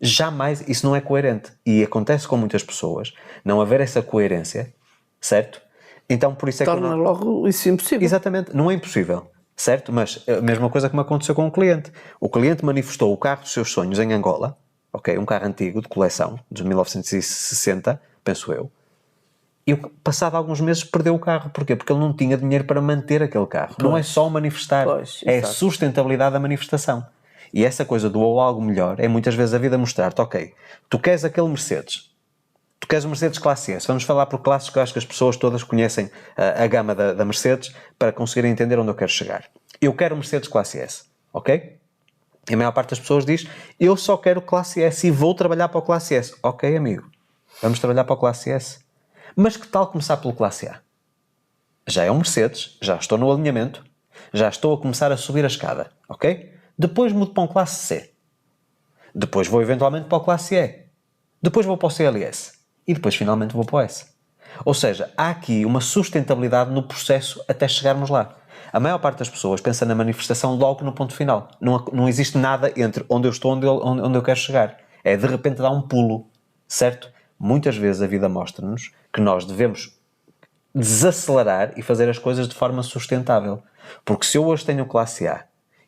Jamais, isso não é coerente. E acontece com muitas pessoas, não haver essa coerência, certo? Então, por isso é Torna logo isso impossível. Exatamente, não é impossível, certo? Mas a mesma coisa que me aconteceu com um cliente. O cliente manifestou o carro dos seus sonhos em Angola, ok? Um carro antigo, de coleção, de 1960, penso eu. E passado alguns meses perdeu o carro. Porquê? Porque ele não tinha dinheiro para manter aquele carro. Não é só o manifestar, é a sustentabilidade da manifestação. E essa coisa do ou algo melhor é muitas vezes a vida mostrar-te, ok, tu queres aquele Mercedes, tu queres o Mercedes classe S. Vamos falar por classes que eu acho que as pessoas todas conhecem a gama da Mercedes para conseguirem entender onde eu quero chegar. Eu quero o Mercedes classe S, ok? E a maior parte das pessoas diz, eu só quero classe S e vou trabalhar para o classe S. Ok, amigo, vamos trabalhar para o classe S. Mas que tal começar pelo classe A? Já é um Mercedes, já estou no alinhamento, já estou a começar a subir a escada, ok? Depois mudo para um classe C. Depois vou eventualmente para o classe E. Depois vou para o CLS. E depois finalmente vou para o S. Ou seja, há aqui uma sustentabilidade no processo até chegarmos lá. A maior parte das pessoas pensa na manifestação logo no ponto final. Não existe nada entre onde eu estou e onde eu quero chegar. É de repente dar um pulo, certo? Muitas vezes a vida mostra-nos que nós devemos desacelerar e fazer as coisas de forma sustentável. Porque se eu hoje tenho classe A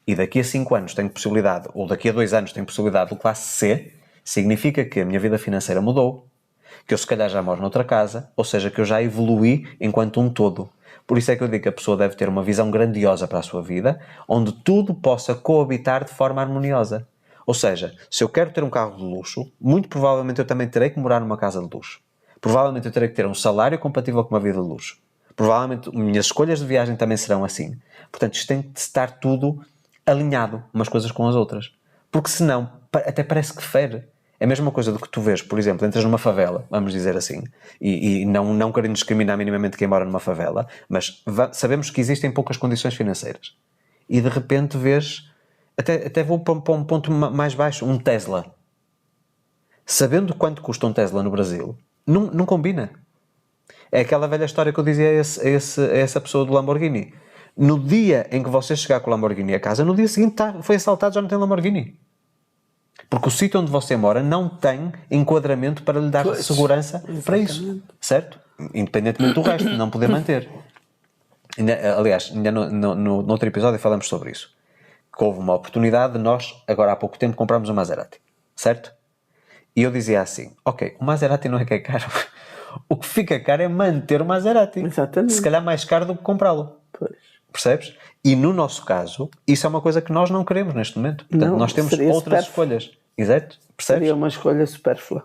e daqui a 5 anos tenho possibilidade, ou daqui a 2 anos tenho possibilidade do classe C, significa que a minha vida financeira mudou, que eu se calhar já moro noutra casa, ou seja, que eu já evoluí enquanto um todo. Por isso é que eu digo que a pessoa deve ter uma visão grandiosa para a sua vida, onde tudo possa coabitar de forma harmoniosa. Ou seja, se eu quero ter um carro de luxo, muito provavelmente eu também terei que morar numa casa de luxo. Provavelmente eu terei que ter um salário compatível com uma vida de luxo. Provavelmente minhas escolhas de viagem também serão assim. Portanto, isto tem de estar tudo alinhado umas coisas com as outras. Porque senão, até parece que fere. É a mesma coisa do que tu vês, por exemplo, entras numa favela, vamos dizer assim, e não querendo discriminar minimamente quem mora numa favela, mas sabemos que existem poucas condições financeiras. E de repente vês, até vou para um ponto mais baixo, um Tesla. Sabendo quanto custa um Tesla no Brasil, não combina. É aquela velha história que eu dizia a essa pessoa do Lamborghini. No dia em que você chegar com o Lamborghini a casa, no dia seguinte foi assaltado, já não tem Lamborghini. Porque o sítio onde você mora não tem enquadramento para lhe dar segurança para isso. Certo? Independentemente do resto, não poder manter. Aliás, ainda no outro episódio falamos sobre isso. Que houve uma oportunidade de nós, agora há pouco tempo, comprarmos um Maserati. Certo? E eu dizia assim, ok, o Maserati não é que é caro. O que fica caro é manter o Maserati. Exatamente. Se calhar mais caro do que comprá-lo. Pois. Percebes? E no nosso caso, isso é uma coisa que nós não queremos neste momento. Portanto, não, nós temos outras escolhas. Exato? Percebes? Seria uma escolha supérflua.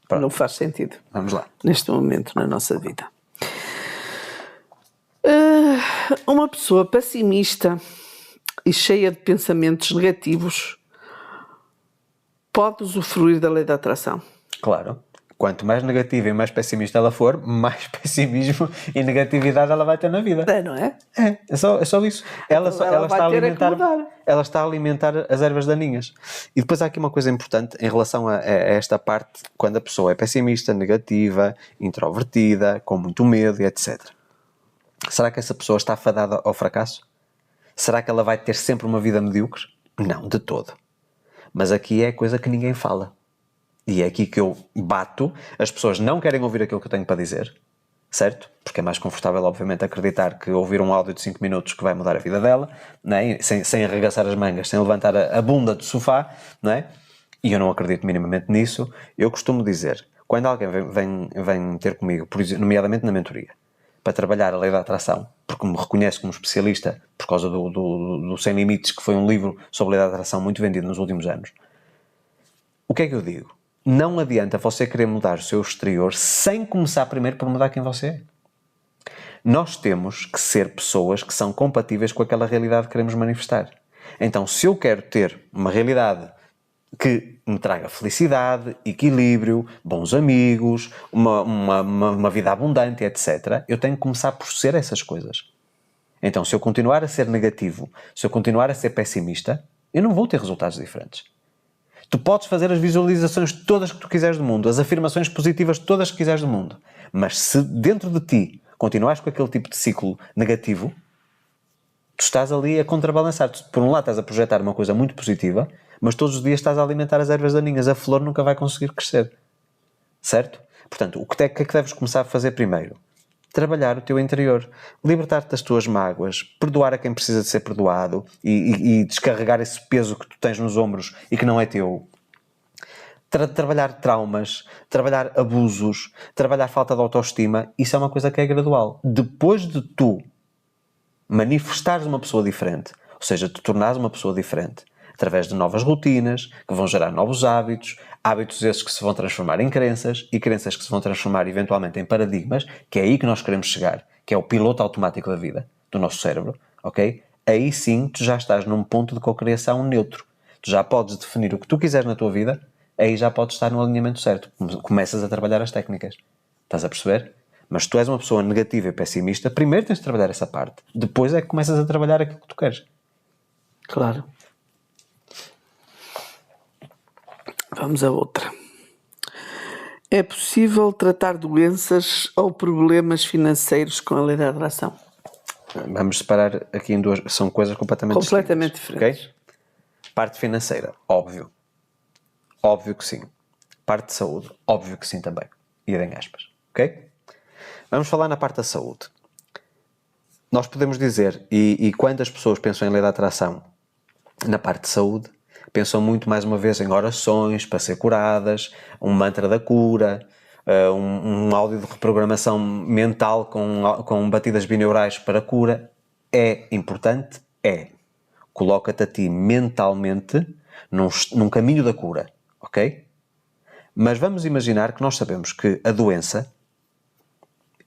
Pronto. Não faz sentido. Vamos lá. Neste momento na nossa vida. Uma pessoa pessimista e cheia de pensamentos negativos pode usufruir da lei da atração. Claro. Quanto mais negativa e mais pessimista ela for, mais pessimismo e negatividade ela vai ter na vida. É, não é? É só isso. Ela está a alimentar as ervas daninhas. E depois há aqui uma coisa importante em relação a esta parte, quando a pessoa é pessimista, negativa, introvertida, com muito medo e etc. Será que essa pessoa está fadada ao fracasso? Será que ela vai ter sempre uma vida medíocre? Não, de todo. Mas aqui é a coisa que ninguém fala. E é aqui que eu bato. As pessoas não querem ouvir aquilo que eu tenho para dizer, certo? Porque é mais confortável, obviamente, acreditar que ouvir um áudio de 5 minutos que vai mudar a vida dela, não é? Sem arregaçar as mangas, sem levantar a bunda do sofá, não é? E eu não acredito minimamente nisso. Eu costumo dizer, quando alguém vem ter comigo, nomeadamente na mentoria, para trabalhar a lei da atração, porque me reconhece como especialista por causa do Sem Limites, que foi um livro sobre a lei da atração muito vendido nos últimos anos, o que é que eu digo? Não adianta você querer mudar o seu exterior sem começar primeiro por mudar quem você é. Nós temos que ser pessoas que são compatíveis com aquela realidade que queremos manifestar. Então, se eu quero ter uma realidade que me traga felicidade, equilíbrio, bons amigos, uma vida abundante, etc., eu tenho que começar por ser essas coisas. Então, se eu continuar a ser negativo, se eu continuar a ser pessimista, eu não vou ter resultados diferentes. Tu podes fazer as visualizações todas que tu quiseres do mundo, as afirmações positivas todas que quiseres do mundo, mas se dentro de ti continuares com aquele tipo de ciclo negativo, tu estás ali a contrabalançar. Por um lado estás a projetar uma coisa muito positiva, mas todos os dias estás a alimentar as ervas daninhas. A flor nunca vai conseguir crescer. Certo? Portanto, o que é que deves começar a fazer primeiro? Trabalhar o teu interior. Libertar-te das tuas mágoas. Perdoar a quem precisa de ser perdoado. E descarregar esse peso que tu tens nos ombros e que não é teu. Trabalhar traumas. Trabalhar abusos. Trabalhar falta de autoestima. Isso é uma coisa que é gradual. Depois de tu manifestares uma pessoa diferente, ou seja, te tornares uma pessoa diferente, através de novas rotinas, que vão gerar novos hábitos, hábitos esses que se vão transformar em crenças, e crenças que se vão transformar eventualmente em paradigmas, que é aí que nós queremos chegar, que é o piloto automático da vida, do nosso cérebro, ok? Aí sim, tu já estás num ponto de cocriação neutro. Tu já podes definir o que tu quiseres na tua vida, aí já podes estar no alinhamento certo. Começas a trabalhar as técnicas. Estás a perceber? Mas se tu és uma pessoa negativa e pessimista, primeiro tens de trabalhar essa parte. Depois é que começas a trabalhar aquilo que tu queres. Claro. Vamos a outra. É possível tratar doenças ou problemas financeiros com a lei da atração? Vamos separar aqui em duas... São coisas completamente diferentes. Okay? Parte financeira, óbvio. Óbvio que sim. Parte de saúde, óbvio que sim também. E em aspas. Ok? Vamos falar na parte da saúde. Nós podemos dizer, e quando as pessoas pensam em lei da atração na parte de saúde, pensam muito mais uma vez em orações para ser curadas, um mantra da cura, um áudio de reprogramação mental com batidas bineurais para cura. É importante? É. Coloca-te a ti mentalmente num caminho da cura, ok? Mas vamos imaginar que nós sabemos que a doença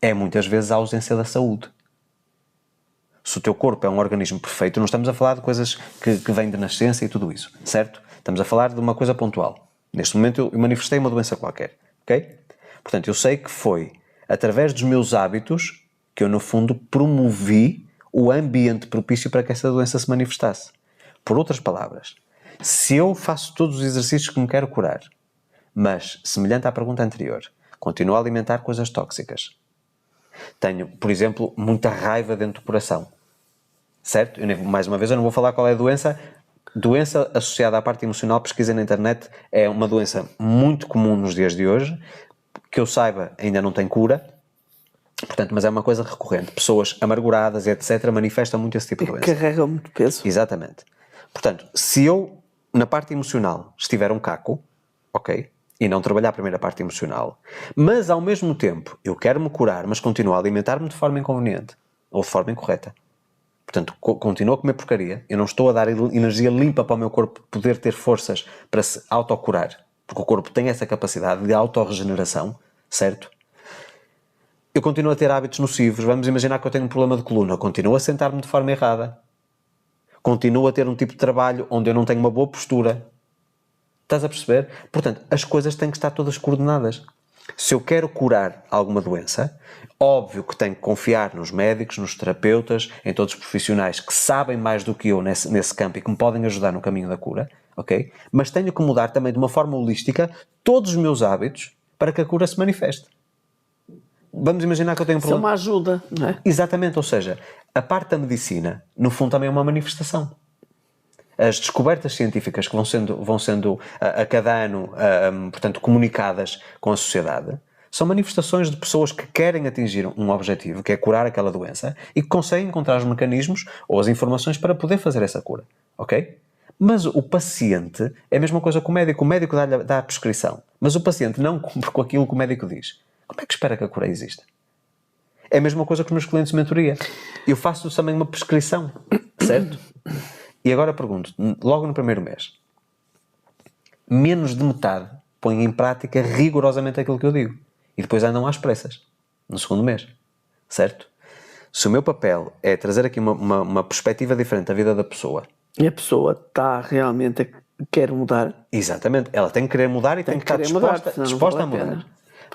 é muitas vezes a ausência da saúde. Se o teu corpo é um organismo perfeito, não estamos a falar de coisas que vêm de nascença e tudo isso, certo? Estamos a falar de uma coisa pontual. Neste momento eu manifestei uma doença qualquer, ok? Portanto, eu sei que foi através dos meus hábitos que eu, no fundo, promovi o ambiente propício para que essa doença se manifestasse. Por outras palavras, se eu faço todos os exercícios que me quero curar, mas, semelhante à pergunta anterior, continuo a alimentar coisas tóxicas, tenho, por exemplo, muita raiva dentro do coração, certo? Mais uma vez, eu não vou falar qual é a doença. Doença associada à parte emocional, pesquisa na internet, é uma doença muito comum nos dias de hoje, que eu saiba ainda não tem cura, portanto, mas é uma coisa recorrente. Pessoas amarguradas, etc., manifestam muito esse tipo de doença. Carregam muito peso. Exatamente. Portanto, se eu, na parte emocional, estiver um caco, ok, e não trabalhar a primeira parte emocional, mas ao mesmo tempo eu quero me curar, mas continuo a alimentar-me de forma inconveniente ou de forma incorreta. Portanto, continuo a comer porcaria, eu não estou a dar energia limpa para o meu corpo poder ter forças para se autocurar, porque o corpo tem essa capacidade de autorregeneração, certo? Eu continuo a ter hábitos nocivos. Vamos imaginar que eu tenho um problema de coluna, continuo a sentar-me de forma errada, continuo a ter um tipo de trabalho onde eu não tenho uma boa postura. Estás a perceber? Portanto, as coisas têm que estar todas coordenadas. Se eu quero curar alguma doença, óbvio que tenho que confiar nos médicos, nos terapeutas, em todos os profissionais que sabem mais do que eu nesse campo e que me podem ajudar no caminho da cura, ok? Mas tenho que mudar também de uma forma holística todos os meus hábitos para que a cura se manifeste. Vamos imaginar que eu tenho um Isso é problema... uma ajuda, não é? Exatamente, ou seja, a parte da medicina, no fundo, também é uma manifestação. As descobertas científicas que vão sendo a cada ano, portanto, comunicadas com a sociedade, são manifestações de pessoas que querem atingir um objetivo, que é curar aquela doença, e que conseguem encontrar os mecanismos ou as informações para poder fazer essa cura, ok? Mas o paciente é a mesma coisa que o médico dá a prescrição, mas o paciente não cumpre com aquilo que o médico diz. Como é que espera que a cura exista? É a mesma coisa que os meus clientes de mentoria. Eu faço também uma prescrição, certo? E agora pergunto, logo no primeiro mês, menos de metade põem em prática rigorosamente aquilo que eu digo. E depois andam às pressas, no segundo mês. Certo? Se o meu papel é trazer aqui uma perspectiva diferente da vida da pessoa... E a pessoa está realmente quer mudar. Exatamente. Ela tem que querer mudar e tem que estar disposta a mudar.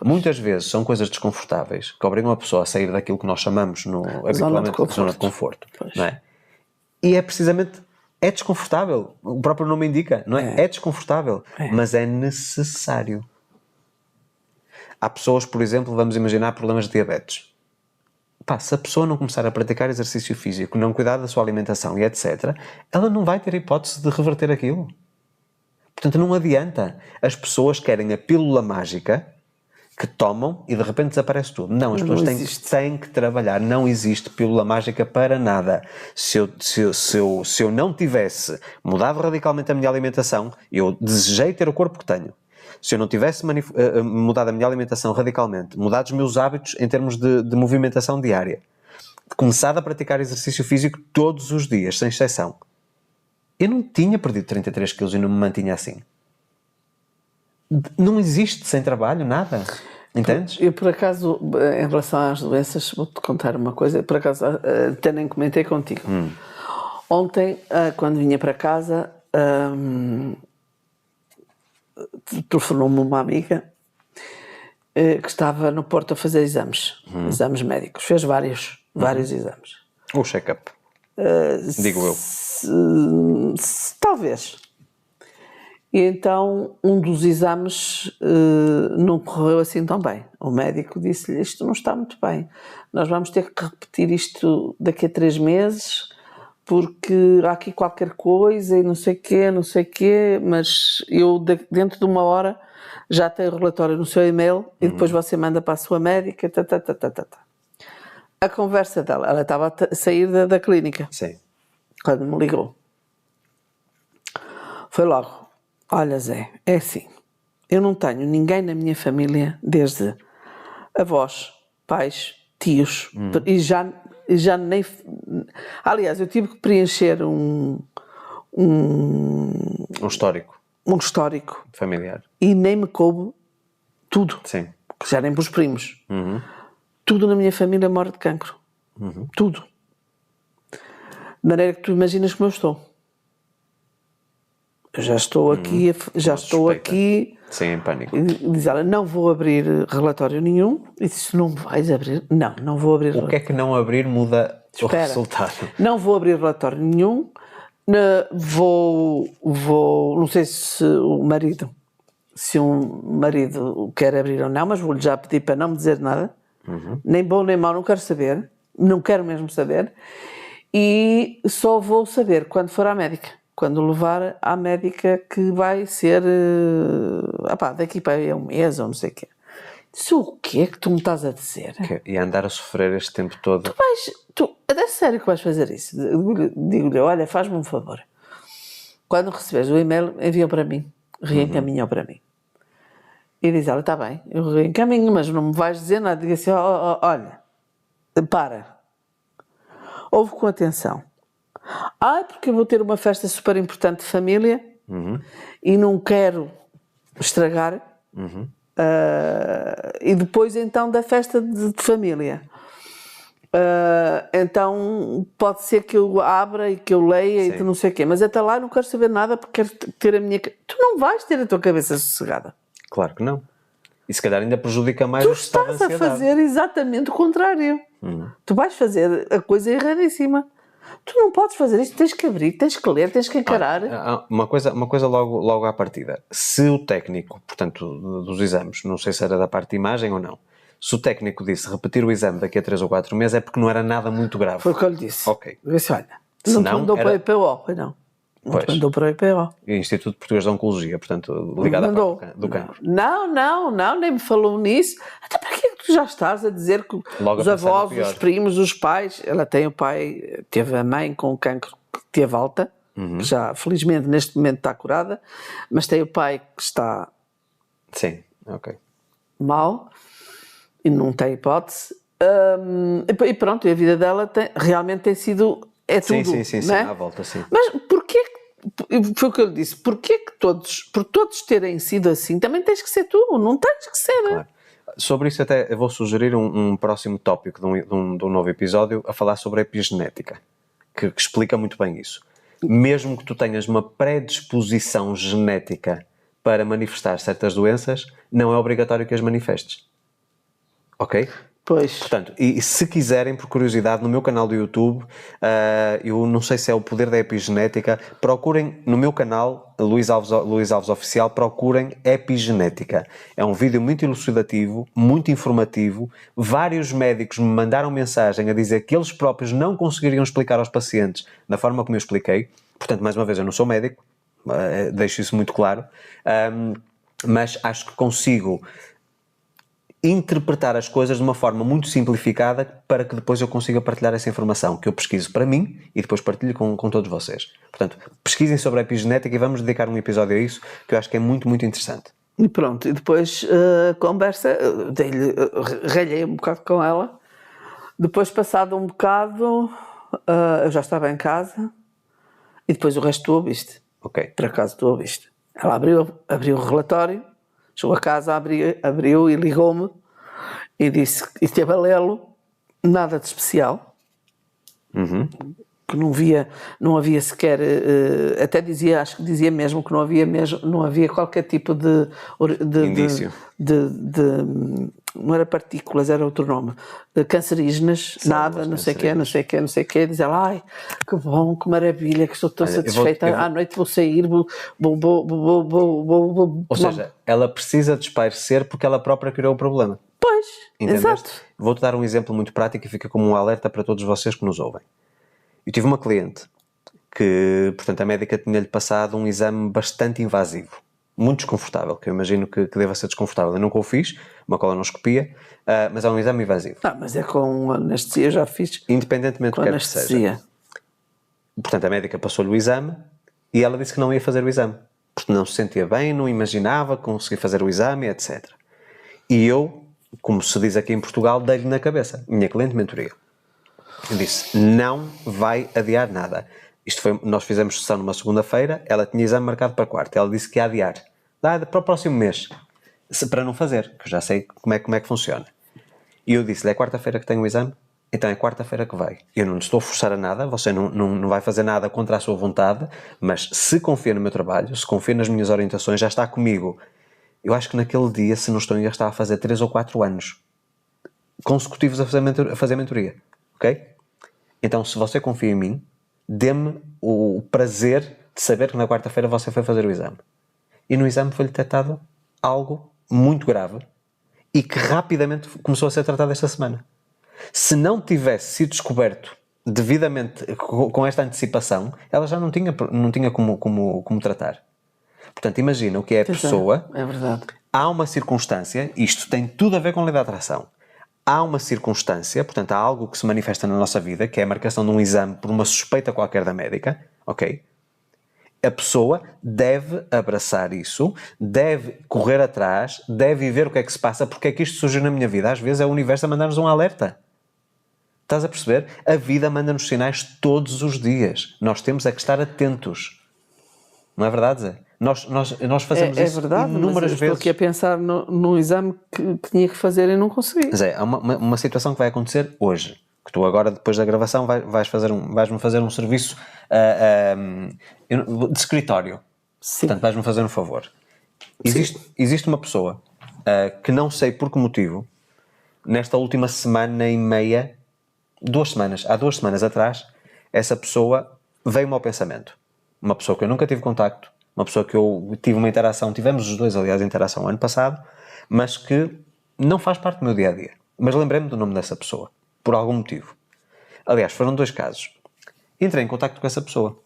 Muitas vezes são coisas desconfortáveis que obrigam a pessoa a sair daquilo que nós chamamos habitualmente de zona de conforto. Não é? E é precisamente, é desconfortável. O próprio nome indica, não é? É desconfortável, mas é necessário. Há pessoas, por exemplo, vamos imaginar problemas de diabetes. Se a pessoa não começar a praticar exercício físico, não cuidar da sua alimentação e etc., ela não vai ter hipótese de reverter aquilo. Portanto, não adianta. As pessoas querem a pílula mágica que tomam e de repente desaparece tudo. Não, as pessoas têm que trabalhar. Não existe pílula mágica para nada. Se eu não tivesse mudado radicalmente a minha alimentação, eu desejei ter o corpo que tenho. Se eu não tivesse mudado a minha alimentação radicalmente, mudado os meus hábitos em termos de movimentação diária, começado a praticar exercício físico todos os dias, sem exceção, eu não tinha perdido 33 quilos e não me mantinha assim. Não existe sem trabalho, nada. Entendes? Eu, por acaso, em relação às doenças, vou-te contar uma coisa. Por acaso, até nem comentei contigo. Ontem, quando vinha para casa, telefonou-me uma amiga que estava no Porto a fazer exames exames médicos. Fez vários exames. O check-up. Digo eu. Talvez. E então um dos exames não correu assim tão bem. O médico disse-lhe: isto não está muito bem, nós vamos ter que repetir isto daqui a 3 meses porque há aqui qualquer coisa e não sei quê, mas eu dentro de 1 hora já tenho o relatório no seu e-mail e depois você manda para a sua médica. A conversa dela, ela estava a sair da clínica. Sim. Quando me ligou, foi logo: olha Zé, é assim, eu não tenho ninguém na minha família, desde avós, pais, tios, e já nem... Aliás, eu tive que preencher um histórico familiar e nem me coube tudo. Sim. Que já nem para os primos. Tudo na minha família morre de cancro. Tudo. De maneira que tu imaginas como eu estou. Eu já estou aqui, Sim, em pânico. E diz ela: não vou abrir relatório nenhum. E disse: não vais abrir? Não vou abrir. O que é que não abrir muda o resultado? Não vou abrir relatório nenhum. Não sei se um marido quer abrir ou não, mas vou-lhe já pedir para não me dizer nada. Nem bom nem mau, não quero saber. Não quero mesmo saber. E só vou saber quando for à médica. Quando levar à médica, que vai ser daqui para 1 mês ou não sei o quê. Disse: o que é que tu me estás a dizer? E andar a sofrer este tempo todo? É sério que vais fazer isso? Digo-lhe: olha, faz-me um favor. Quando receberes o e-mail, envia para mim. Reencaminha para mim. E diz ela: está bem, eu reencaminho, mas não me vais dizer nada. Diga assim: olha, para. Ouve com atenção. Porque eu vou ter uma festa super importante de família e não quero estragar. E depois então da festa de família. Então pode ser que eu abra e que eu leia. Sim. E não sei o quê. Mas até lá não quero saber nada porque quero ter a minha... Tu não vais ter a tua cabeça sossegada. Claro que não. E se calhar ainda prejudica mais o estado de ansiedade. Tu estás a fazer exatamente o contrário. Tu vais fazer a coisa erradíssima. Tu não podes fazer isto, tens que abrir, tens que ler, tens que encarar. Uma coisa logo à partida. Se o técnico, portanto, dos exames, não sei se era da parte de imagem ou não, se o técnico disse repetir o exame daqui a 3 ou 4 meses, é porque não era nada muito grave. Foi o que eu lhe disse. Ok. Eu disse: olha, não te mandou para o IPO, foi não. Não te mandou para o IPO. Instituto Português de Oncologia, portanto, ligado à parte do cancro. Não, nem me falou nisso. Até para que tu já estás a dizer que os avós, os primos, os pais... Ela tem o pai, teve a mãe com cancro que teve alta, que já felizmente neste momento está curada, mas tem o pai que está... Sim, ok. Mal, e não tem hipótese. E pronto, e a vida dela realmente tem sido... É tudo, sim, à volta, sim. Mas porquê, foi o que eu lhe disse, porquê que por todos terem sido assim, também tens que ser tu, não tens que ser. Claro. Sobre isso até eu vou sugerir um próximo tópico de um novo episódio a falar sobre a epigenética, que explica muito bem isso. Mesmo que tu tenhas uma predisposição genética para manifestar certas doenças, não é obrigatório que as manifestes. Ok? Pois. Portanto, e se quiserem, por curiosidade, no meu canal do YouTube, eu não sei se é o poder da epigenética, procurem no meu canal, Luís Alves Oficial, procurem epigenética. É um vídeo muito elucidativo, muito informativo. Vários médicos me mandaram mensagem a dizer que eles próprios não conseguiriam explicar aos pacientes da forma como eu expliquei. Portanto, mais uma vez, eu não sou médico, deixo isso muito claro, mas acho que consigo interpretar as coisas de uma forma muito simplificada para que depois eu consiga partilhar essa informação que eu pesquiso para mim e depois partilho com todos vocês. Portanto, pesquisem sobre a epigenética e vamos dedicar um episódio a isso, que eu acho que é muito, muito interessante. E pronto, e depois a conversa, ralhei um bocado com ela. Depois, passado um bocado, eu já estava em casa e depois o resto tu ouviste. Ok. Por acaso tu ouviste. Ela abriu o relatório, chegou a casa, abriu e ligou-me e disse, e esteve a lê-lo, nada de especial. Que não havia sequer, até dizia, acho que dizia mesmo que não havia qualquer tipo de Indício. Não era partículas, era outro nome, cancerígenas, nada, não sei o quê, diz ela, ai, que bom, que maravilha, que estou tão satisfeita, à noite vou sair, vou. Ou seja, ela precisa de espairecer porque ela própria criou o problema. Pois, Entendeste? exato. Vou-te dar um exemplo muito prático e fica como um alerta para todos vocês que nos ouvem. Eu tive uma cliente que, portanto, a médica tinha-lhe passado um exame bastante invasivo, muito desconfortável, que eu imagino que deva ser desconfortável. Eu nunca o fiz, uma colonoscopia, mas é um exame invasivo. Mas é com anestesia, eu já fiz. Independentemente do que quer que seja. Portanto, a médica passou-lhe o exame e ela disse que não ia fazer o exame, porque não se sentia bem, não imaginava conseguir fazer o exame, etc. E eu, como se diz aqui em Portugal, dei-lhe na cabeça, minha cliente de mentoria. Eu disse, não vai adiar nada. Nós fizemos sessão numa segunda-feira, ela tinha exame marcado para quarta, ela disse que ia adiar. Para o próximo mês, para não fazer, que eu já sei como é que funciona. E eu disse-lhe, é quarta-feira que tenho o exame? Então é quarta-feira que vai. Eu não estou a forçar a nada, você não vai fazer nada contra a sua vontade, mas se confia no meu trabalho, se confia nas minhas orientações, já está comigo. Eu acho que naquele dia, se não estou em erro, estava a fazer 3 ou 4 anos consecutivos a fazer mentoria. Ok? Então, se você confia em mim, dê-me o prazer de saber que na quarta-feira você foi fazer o exame. E no exame foi-lhe detectado algo muito grave e que rapidamente começou a ser tratado esta semana. Se não tivesse sido descoberto devidamente com esta antecipação, ela já não tinha como tratar. Portanto, imagina o que é a pessoa. É verdade. Há uma circunstância, isto tem tudo a ver com a lei da atração. Há uma circunstância, portanto, há algo que se manifesta na nossa vida, que é a marcação de um exame por uma suspeita qualquer da médica, ok? A pessoa deve abraçar isso, deve correr atrás, deve ver o que é que se passa, porque é que isto surgiu na minha vida. Às vezes é o universo a mandar-nos um alerta. Estás a perceber? A vida manda-nos sinais todos os dias. Nós temos é que estar atentos. Não é verdade, Zé? Nós fazemos isso verdade, inúmeras vezes. Estou aqui a pensar no exame que tinha que fazer e não consegui. Zé, há uma situação que vai acontecer hoje. Que tu agora, depois da gravação, vais-me fazer um serviço de escritório. Sim. Portanto, vais-me fazer um favor. Existe uma pessoa que não sei por que motivo, nesta última semana e meia, há 2 semanas atrás, essa pessoa veio-me ao pensamento. Uma pessoa que eu nunca tive contacto, uma pessoa que eu tive uma interação, tivemos os dois, aliás, interação ano passado, mas que não faz parte do meu dia-a-dia. Mas lembrei-me do nome dessa pessoa, por algum motivo. Aliás, foram 2 casos. Entrei em contacto com essa pessoa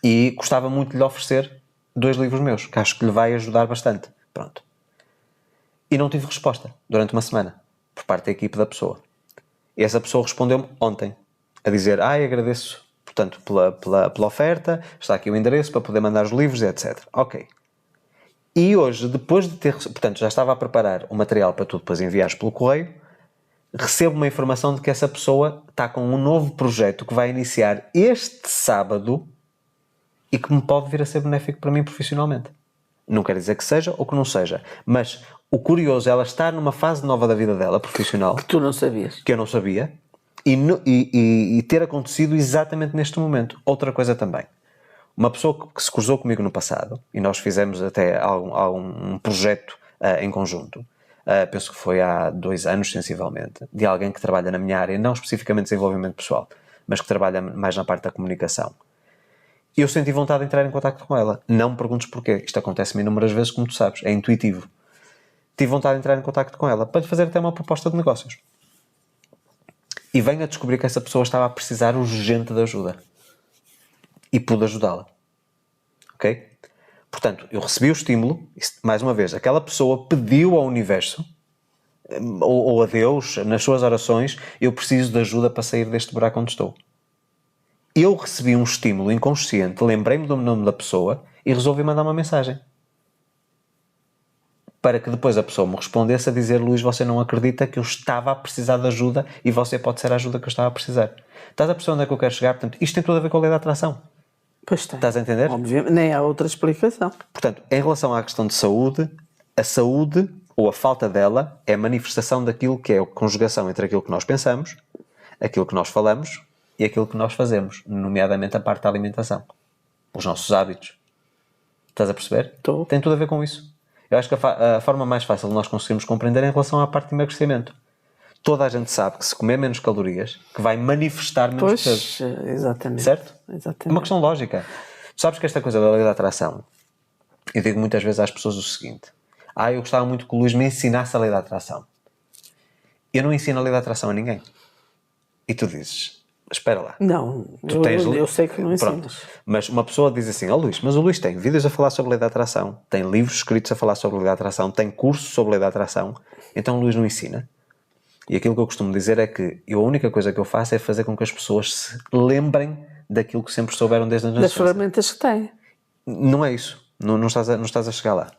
e gostava muito de lhe oferecer 2 livros meus, que acho que lhe vai ajudar bastante. Pronto. E não tive resposta durante uma semana, por parte da equipe da pessoa. E essa pessoa respondeu-me ontem, a dizer, agradeço, portanto, pela oferta, está aqui o endereço para poder mandar os livros, etc. Ok. E hoje, depois de ter... Portanto, já estava a preparar o material para tu depois enviares pelo correio, recebo uma informação de que essa pessoa está com um novo projeto que vai iniciar este sábado e que me pode vir a ser benéfico para mim profissionalmente. Não quer dizer que seja ou que não seja, mas o curioso é ela estar numa fase nova da vida dela, profissional, Que tu não sabias. que eu não sabia, e ter acontecido exatamente neste momento. Outra coisa também. uma pessoa que se cruzou comigo no passado, e nós fizemos até um projeto em conjunto, penso que foi há 2 anos, sensivelmente, de alguém que trabalha na minha área, não especificamente desenvolvimento pessoal, mas que trabalha mais na parte da comunicação. E eu senti vontade de entrar em contacto com ela. Não me perguntes porquê. Isto acontece-me inúmeras vezes, como tu sabes. É intuitivo. Tive vontade de entrar em contacto com ela para lhe fazer até uma proposta de negócios. E venho a descobrir que essa pessoa estava a precisar urgente de ajuda. E pude ajudá-la. Ok? Portanto, eu recebi o estímulo. Mais uma vez, aquela pessoa pediu ao universo, ou a Deus, nas suas orações, eu preciso de ajuda para sair deste buraco onde estou. Eu recebi um estímulo inconsciente, lembrei-me do nome da pessoa e resolvi mandar uma mensagem. Para que depois a pessoa me respondesse a dizer: Luís, você não acredita que eu estava a precisar de ajuda e você pode ser a ajuda que eu estava a precisar. Estás a perceber onde é que eu quero chegar? Portanto, isto tem tudo a ver com a lei da atração. Pois tem. Estás a entender? Obviamente, nem há outra explicação. Portanto, em relação à questão de saúde, a saúde, ou a falta dela, é a manifestação daquilo que é a conjugação entre aquilo que nós pensamos, aquilo que nós falamos e aquilo que nós fazemos, nomeadamente a parte da alimentação. Os nossos hábitos. Estás a perceber? Estou. Tem tudo a ver com isso. Eu acho que a forma mais fácil de nós conseguirmos compreender é em relação à parte de emagrecimento. Toda a gente sabe que se comer menos calorias, que vai manifestar menos peso. Pois, exatamente. Certo? Exatamente. É uma questão lógica. Tu sabes que esta coisa da lei da atração, eu digo muitas vezes às pessoas o seguinte: eu gostava muito que o Luís me ensinasse a lei da atração. Eu não ensino a lei da atração a ninguém. E tu dizes: espera lá. Não, eu sei que não ensinas. Mas uma pessoa diz assim: Luís, mas o Luís tem vídeos a falar sobre a lei da atração, tem livros escritos a falar sobre a lei da atração, tem cursos sobre a lei da atração, então o Luís não ensina. E aquilo que eu costumo dizer é que a única coisa que eu faço é fazer com que as pessoas se lembrem daquilo que sempre souberam desde a Das nascença. ferramentas que tem. Não é isso. Não estás a chegar lá.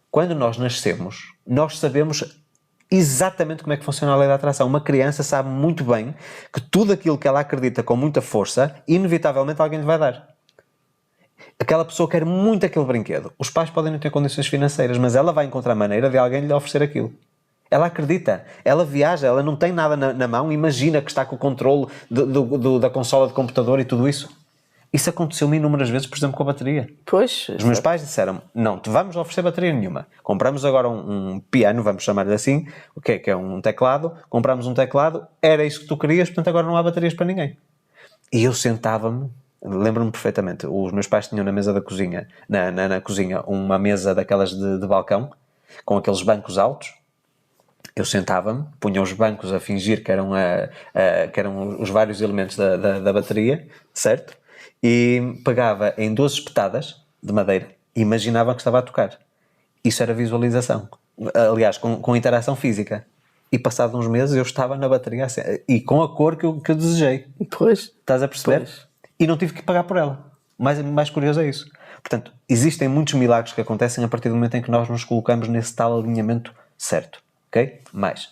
Quando nós nascemos, nós sabemos exatamente como é que funciona a lei da atração. Uma criança sabe muito bem que tudo aquilo que ela acredita com muita força, inevitavelmente alguém lhe vai dar. Aquela pessoa quer muito aquele brinquedo. Os pais podem não ter condições financeiras, mas ela vai encontrar maneira de alguém lhe oferecer aquilo. Ela acredita, ela viaja, ela não tem nada na mão, imagina que está com o controle da consola de computador e tudo isso. Isso aconteceu-me inúmeras vezes, por exemplo, com a bateria. Pois. Os meus pais disseram: não, te vamos oferecer bateria nenhuma. Compramos agora um piano, vamos chamar-lhe assim, que é um teclado. Compramos um teclado, era isso que tu querias, portanto agora não há baterias para ninguém. E eu sentava-me, lembro-me perfeitamente, os meus pais tinham na mesa da cozinha, na cozinha, uma mesa daquelas de balcão, com aqueles bancos altos. Eu sentava-me, punha os bancos a fingir que eram os vários elementos da bateria, certo? E pegava em 12 espetadas de madeira e imaginava que estava a tocar. Isso era visualização. Aliás, com interação física. E passado uns meses eu estava na bateria assim, e com a cor que eu desejei. Pois. Estás a perceber? Pois. E não tive que pagar por ela. Mais curioso é isso. Portanto, existem muitos milagres que acontecem a partir do momento em que nós nos colocamos nesse tal alinhamento certo. Ok? Mais.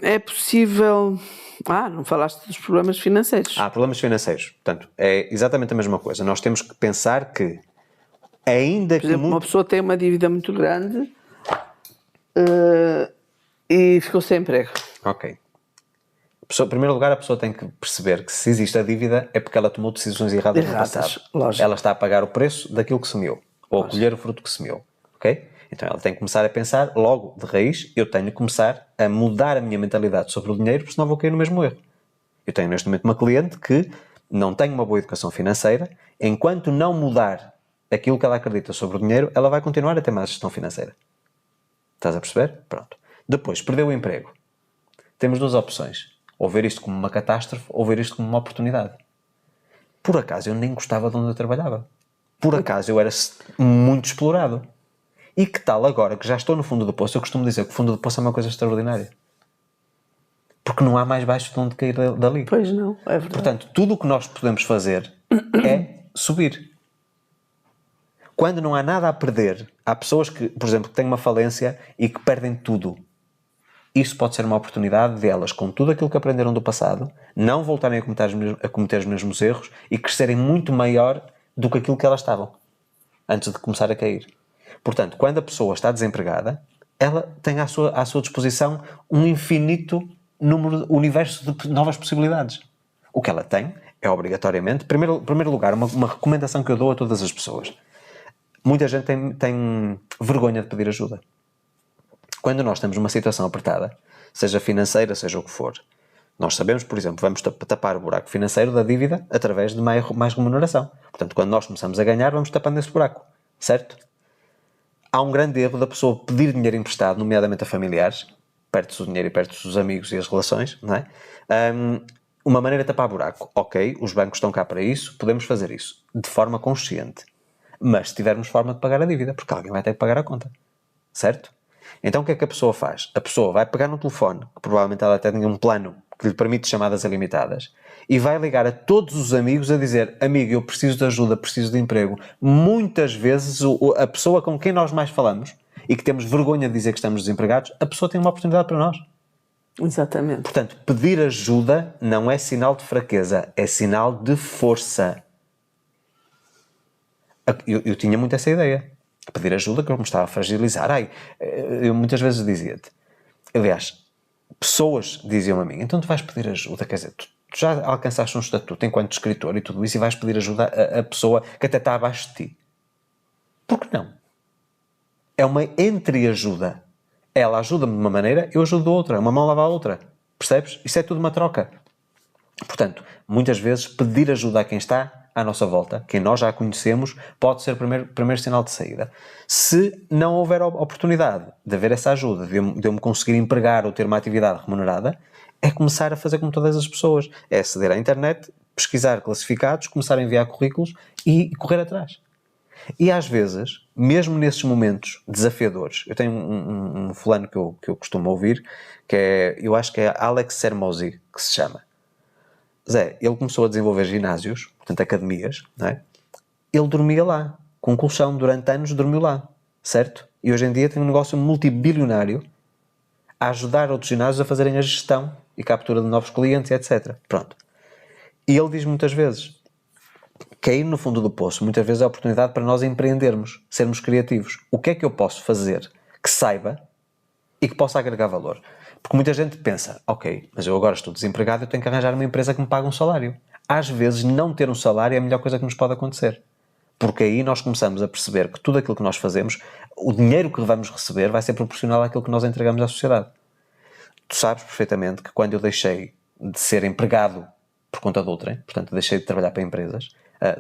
É possível... não falaste dos problemas financeiros. Problemas financeiros. Portanto, é exatamente a mesma coisa. Nós temos que pensar que, ainda Por exemplo, uma pessoa tem uma dívida muito grande e ficou sem emprego. Ok. Em primeiro lugar, a pessoa tem que perceber que se existe a dívida é porque ela tomou decisões erradas no passado. Lógico. Ela está a pagar o preço daquilo que semeou. Ou a colher o fruto que semeou. Ok? Então ela tem que começar a pensar logo de raiz: eu tenho que começar a mudar a minha mentalidade sobre o dinheiro, porque senão vou cair no mesmo erro. Eu tenho neste momento uma cliente que não tem uma boa educação financeira. Enquanto não mudar aquilo que ela acredita sobre o dinheiro, ela vai continuar a ter má gestão financeira. Estás a perceber? Pronto. Depois, perdeu o emprego. Temos 2 opções: ou ver isto como uma catástrofe, ou ver isto como uma oportunidade. Por acaso eu nem gostava de onde eu trabalhava. Por acaso eu era muito explorado. E que tal agora que já estou no fundo do poço? Eu costumo dizer que o fundo do poço é uma coisa extraordinária. Porque não há mais baixo de onde cair dali. Pois não, é verdade. Portanto, tudo o que nós podemos fazer é subir. Quando não há nada a perder, há pessoas que, por exemplo, que têm uma falência e que perdem tudo. Isso pode ser uma oportunidade de elas, com tudo aquilo que aprenderam do passado, não voltarem a cometer os mesmos erros e crescerem muito maior do que aquilo que elas estavam, antes de começar a cair. Portanto, quando a pessoa está desempregada, ela tem à sua disposição um infinito universo de novas possibilidades. O que ela tem é obrigatoriamente, em primeiro lugar, uma recomendação que eu dou a todas as pessoas. Muita gente tem vergonha de pedir ajuda. Quando nós temos uma situação apertada, seja financeira, seja o que for, nós sabemos, por exemplo, vamos tapar o buraco financeiro da dívida através de mais remuneração. Portanto, quando nós começamos a ganhar, vamos tapando esse buraco, certo? Há um grande erro da pessoa pedir dinheiro emprestado, nomeadamente a familiares, perde-se o dinheiro e perde-se os amigos e as relações, não é? Uma maneira de tapar buraco. Ok, os bancos estão cá para isso, podemos fazer isso, de forma consciente. Mas se tivermos forma de pagar a dívida, porque alguém vai ter que pagar a conta, certo? Então o que é que a pessoa faz? A pessoa vai pegar no telefone, que provavelmente ela até tem um plano que lhe permite chamadas ilimitadas, e vai ligar a todos os amigos a dizer: amigo, eu preciso de ajuda, preciso de emprego. Muitas vezes a pessoa com quem nós mais falamos e que temos vergonha de dizer que estamos desempregados, a pessoa tem uma oportunidade para nós. Exatamente. Portanto, pedir ajuda não é sinal de fraqueza, é sinal de força. Eu tinha muito essa ideia. Pedir ajuda, que eu me estava a fragilizar. Eu muitas vezes dizia-te. Aliás, pessoas diziam a mim: então tu vais pedir ajuda, quer dizer, tu já alcançaste um estatuto enquanto escritor e tudo isso e vais pedir ajuda a pessoa que até está abaixo de ti. Por que não? É uma entreajuda. Ela ajuda-me de uma maneira, eu ajudo de outra. Uma mão lava a outra. Percebes? Isso é tudo uma troca. Portanto, muitas vezes pedir ajuda a quem está à nossa volta, quem nós já conhecemos, pode ser o primeiro sinal de saída. Se não houver oportunidade de haver essa ajuda, de eu me conseguir empregar ou ter uma atividade remunerada, é começar a fazer como todas as pessoas. É aceder à internet, pesquisar classificados, começar a enviar currículos e correr atrás. E às vezes, mesmo nesses momentos desafiadores, eu tenho um fulano que eu costumo ouvir, que eu acho que é Alex Sermosi, que se chama. Zé, ele começou a desenvolver ginásios, portanto academias, não é? Ele dormia lá, com um colchão, durante anos dormiu lá, certo? E hoje em dia tem um negócio multibilionário a ajudar outros ginásios a fazerem a gestão e captura de novos clientes, etc. Pronto. E ele diz muitas vezes: cair no fundo do poço, muitas vezes é a oportunidade para nós empreendermos, sermos criativos. O que é que eu posso fazer que saiba e que possa agregar valor? Porque muita gente pensa: ok, mas eu agora estou desempregado, eu tenho que arranjar uma empresa que me pague um salário. Às vezes não ter um salário é a melhor coisa que nos pode acontecer. Porque aí nós começamos a perceber que tudo aquilo que nós fazemos, o dinheiro que vamos receber vai ser proporcional àquilo que nós entregamos à sociedade. Tu sabes perfeitamente que quando eu deixei de ser empregado por conta de outrem, portanto deixei de trabalhar para empresas,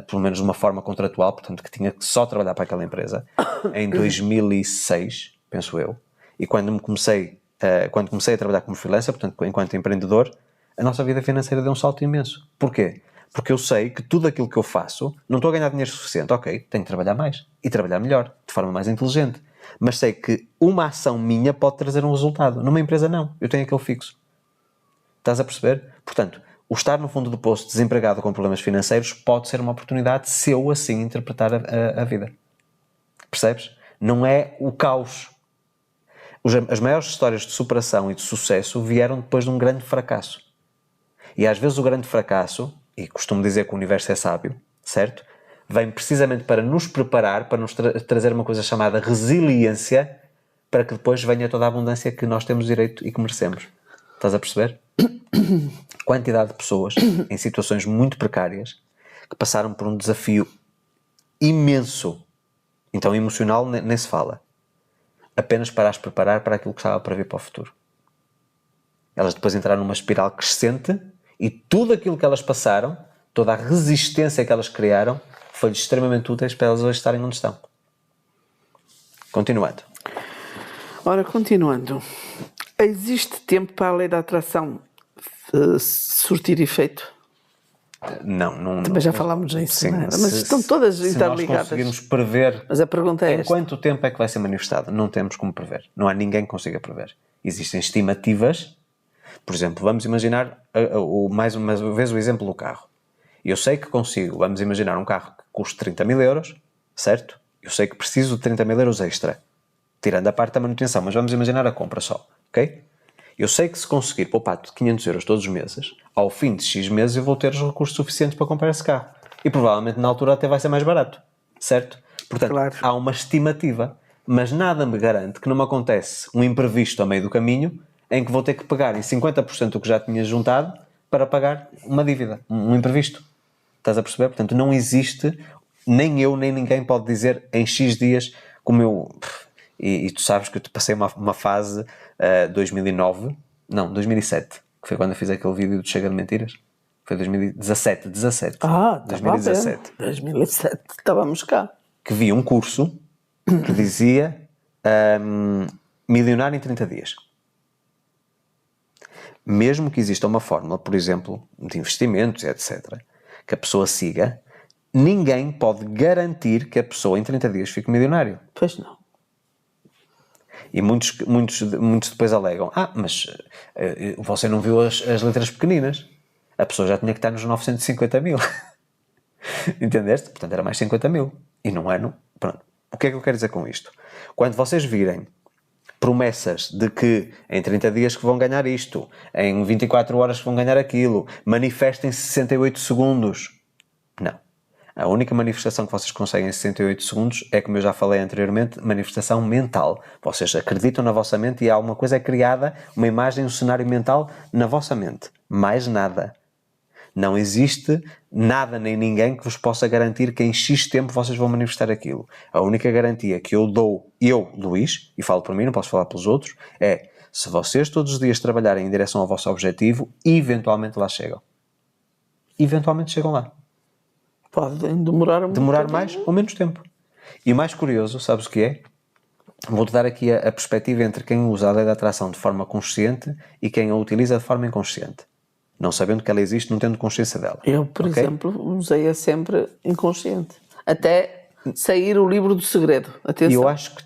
pelo menos de uma forma contratual, portanto que tinha que só trabalhar para aquela empresa, em 2006, penso eu, e quando comecei a trabalhar como freelancer, portanto enquanto empreendedor, a nossa vida financeira deu um salto imenso. Porquê? Porque eu sei que tudo aquilo que eu faço, não estou a ganhar dinheiro suficiente, ok, tenho que trabalhar mais e trabalhar melhor, de forma mais inteligente. Mas sei que uma ação minha pode trazer um resultado. Numa empresa não, eu tenho aquele fixo. Estás a perceber? Portanto, o estar no fundo do poço desempregado com problemas financeiros pode ser uma oportunidade se eu assim interpretar a vida. Percebes? Não é o caos. As maiores histórias de superação e de sucesso vieram depois de um grande fracasso. E às vezes o grande fracasso, e costumo dizer que o universo é sábio, certo? Vem precisamente para nos preparar, para nos trazer uma coisa chamada resiliência, para que depois venha toda a abundância que nós temos direito e que merecemos. Estás a perceber? Quantidade de pessoas em situações muito precárias que passaram por um desafio imenso. Então emocional nem se fala. Apenas para as preparar para aquilo que estava para vir para o futuro. Elas depois entraram numa espiral crescente e tudo aquilo que elas passaram, toda a resistência que elas criaram, foi-lhes extremamente úteis para elas hoje estarem onde estão. Continuando. Ora, continuando. Existe tempo para a lei da atração surtir efeito? Não. Também já falámos nisso, sim, não é? Mas estão todas interligadas. Se nós conseguirmos prever Mas a pergunta é em esta. quanto tempo é que vai ser manifestado, não temos como prever. Não há ninguém que consiga prever. Existem estimativas. Por exemplo, vamos imaginar mais uma vez o exemplo do carro. Eu sei que consigo, vamos imaginar um carro que custe 30 mil euros, certo? Eu sei que preciso de 30 mil euros extra, tirando a parte da manutenção, mas vamos imaginar a compra só, ok? Eu sei que se conseguir poupar 500 euros todos os meses, ao fim de X meses eu vou ter os recursos suficientes para comprar esse carro. E provavelmente na altura até vai ser mais barato, certo? Portanto, Claro. há uma estimativa, mas nada me garante que não me acontece um imprevisto a meio do caminho em que vou ter que pegar em 50% do que já tinha juntado para pagar uma dívida, um imprevisto. Estás a perceber? Portanto, não existe, nem eu, nem ninguém pode dizer em X dias, como eu... E tu sabes que eu passei uma fase 2007, que foi quando eu fiz aquele vídeo de Chega de Mentiras. Foi 2017. 2017. Ah, 2007. Estávamos cá. Que vi um curso que dizia milionário em 30 dias. Mesmo que exista uma fórmula, por exemplo, de investimentos, etc., que a pessoa siga, ninguém pode garantir que a pessoa em 30 dias fique milionário. Pois não. E muitos depois alegam, mas você não viu as letras pequeninas. A pessoa já tinha que estar nos 950 mil. Entendeste? Portanto, era mais 50 mil. E num ano, pronto. O que é que eu quero dizer com isto? Quando vocês virem promessas de que em 30 dias que vão ganhar isto, em 24 horas que vão ganhar aquilo, manifestem 68 segundos. Não. A única manifestação que vocês conseguem em 68 segundos é, como eu já falei anteriormente, manifestação mental. Vocês acreditam na vossa mente e alguma coisa é criada, uma imagem, um cenário mental na vossa mente. Mais nada. Não existe nada nem ninguém que vos possa garantir que em X tempo vocês vão manifestar aquilo. A única garantia que eu dou, Luís, e falo por mim, não posso falar pelos outros, é se vocês todos os dias trabalharem em direção ao vosso objetivo, eventualmente lá chegam. Eventualmente chegam lá. Podem demorar mais ou menos tempo. E o mais curioso, sabes o que é? Vou-te dar aqui a perspectiva entre quem usa a lei da atração de forma consciente e quem a utiliza de forma inconsciente. Não sabendo que ela existe, não tendo consciência dela. Eu, por exemplo, usei-a sempre inconsciente. Até sair o livro do segredo. Atenção. E eu acho que...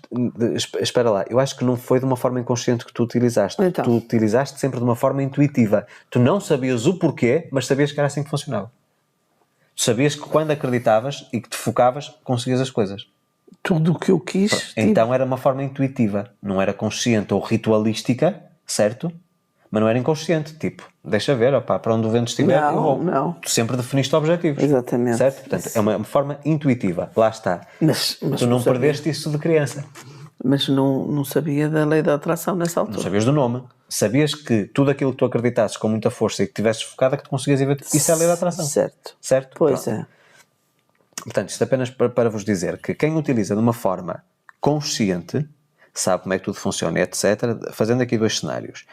Espera lá. Eu acho que não foi de uma forma inconsciente que tu utilizaste. Então. Tu utilizaste sempre de uma forma intuitiva. Tu não sabias o porquê, mas sabias que era assim que funcionava. Tu sabias que quando acreditavas e que te focavas, conseguias as coisas. Tudo o que eu quis. Então era uma forma intuitiva. Não era consciente ou ritualística, certo? Mas não era inconsciente. Tipo, deixa ver, para onde o vento estiver, eu vou. Não. Tu sempre definiste objetivos. Exatamente. Certo? Portanto, é uma forma intuitiva. Lá está. Mas tu não perdeste isso de criança. Mas não sabia da lei da atração nessa altura. Não sabias do nome. Sabias que tudo aquilo que tu acreditasses com muita força e que tivesses focado é que tu conseguias ver. Isso é a lei da atração. Certo? Pois Pronto. é. Portanto, isto apenas para vos dizer que quem utiliza de uma forma consciente sabe como é que tudo funciona, etc. Fazendo aqui dois cenários.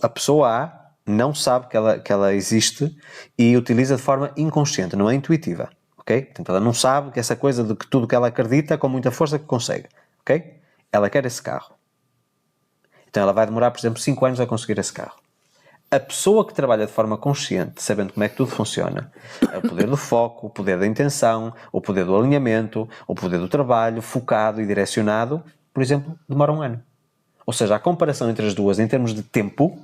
A pessoa A não sabe que ela existe e utiliza de forma inconsciente, não é intuitiva. Ok? Portanto, ela não sabe que essa coisa de que tudo que ela acredita com muita força que consegue. Ok? Ela quer esse carro. Então ela vai demorar, por exemplo, 5 anos a conseguir esse carro. A pessoa que trabalha de forma consciente, sabendo como é que tudo funciona, é o poder do foco, o poder da intenção, o poder do alinhamento, o poder do trabalho, focado e direcionado, por exemplo, demora 1 ano. Ou seja, a comparação entre as duas em termos de tempo,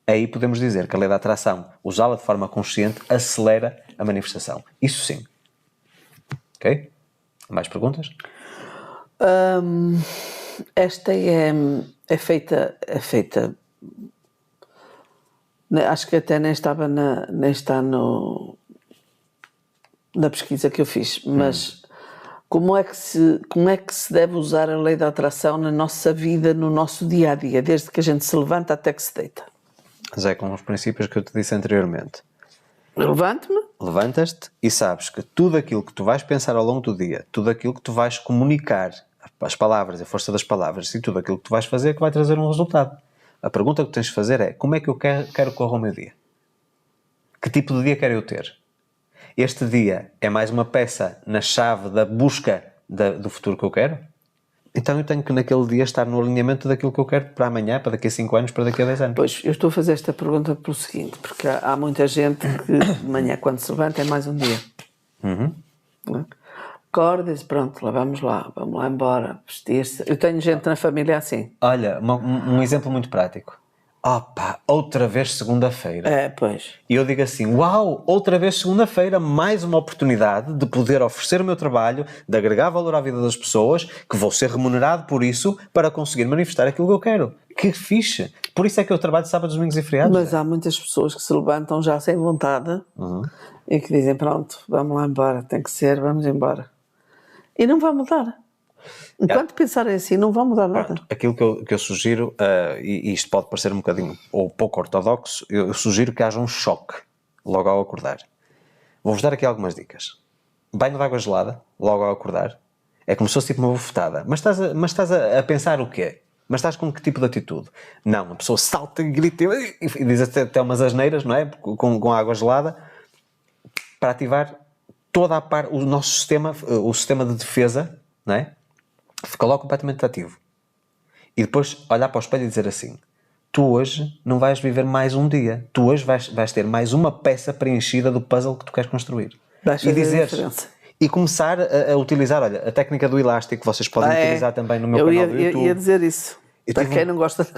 aí podemos dizer que a lei da atração, usá-la de forma consciente, acelera a manifestação. Isso sim. Ok? Mais perguntas? Esta é feita, acho que até nem está na pesquisa que eu fiz, mas como é que se deve usar a lei da atração na nossa vida, no nosso dia a dia, desde que a gente se levanta até que se deita? É com os princípios que eu te disse anteriormente. Levanto-me. Levantas-te e sabes que tudo aquilo que tu vais pensar ao longo do dia, tudo aquilo que tu vais comunicar, as palavras, a força das palavras e tudo aquilo que tu vais fazer que vai trazer um resultado. A pergunta que tens de fazer é: como é que eu quero que corra o meu dia? Que tipo de dia quero eu ter? Este dia é mais uma peça na chave da busca do futuro que eu quero? Então eu tenho que naquele dia estar no alinhamento daquilo que eu quero para amanhã, para daqui a 5 anos, para daqui a 10 anos. Pois, eu estou a fazer esta pergunta pelo seguinte, porque há muita gente que de manhã quando se levanta é mais um dia. Acorda e diz, pronto, vamos lá embora, vestir-se. Eu tenho gente na família assim. Olha, um exemplo muito prático. Opa, outra vez segunda-feira. É, pois. E eu digo assim, uau, outra vez segunda-feira, mais uma oportunidade de poder oferecer o meu trabalho, de agregar valor à vida das pessoas, que vou ser remunerado por isso, para conseguir manifestar aquilo que eu quero. Que fixe! Por isso é que eu trabalho sábados, domingos e feriados. Mas há muitas pessoas que se levantam já sem vontade e que dizem, pronto, vamos lá embora, tem que ser, vamos embora. E não vai mudar. Enquanto pensarem assim, não vão mudar nada. Pronto, aquilo que eu sugiro, e isto pode parecer um bocadinho ou pouco ortodoxo, eu sugiro que haja um choque logo ao acordar. Vou-vos dar aqui algumas dicas. Banho de água gelada, logo ao acordar, é como se fosse tipo uma bufetada. Mas estás a pensar o quê? Mas estás com que tipo de atitude? Não, a pessoa salta e grita e diz até umas asneiras, não é? Com água gelada, para ativar toda a parte, o nosso sistema, o sistema de defesa, não é? Fica logo completamente ativo. E depois olhar para o espelho e dizer assim: tu hoje não vais viver mais um dia. Tu hoje vais ter mais uma peça preenchida do puzzle que tu queres construir. Vais E fazer a dizer diferença. e começar a utilizar, olha, a técnica do elástico, vocês podem utilizar também no meu canal do YouTube. Eu ia dizer isso. Para quem não gosta de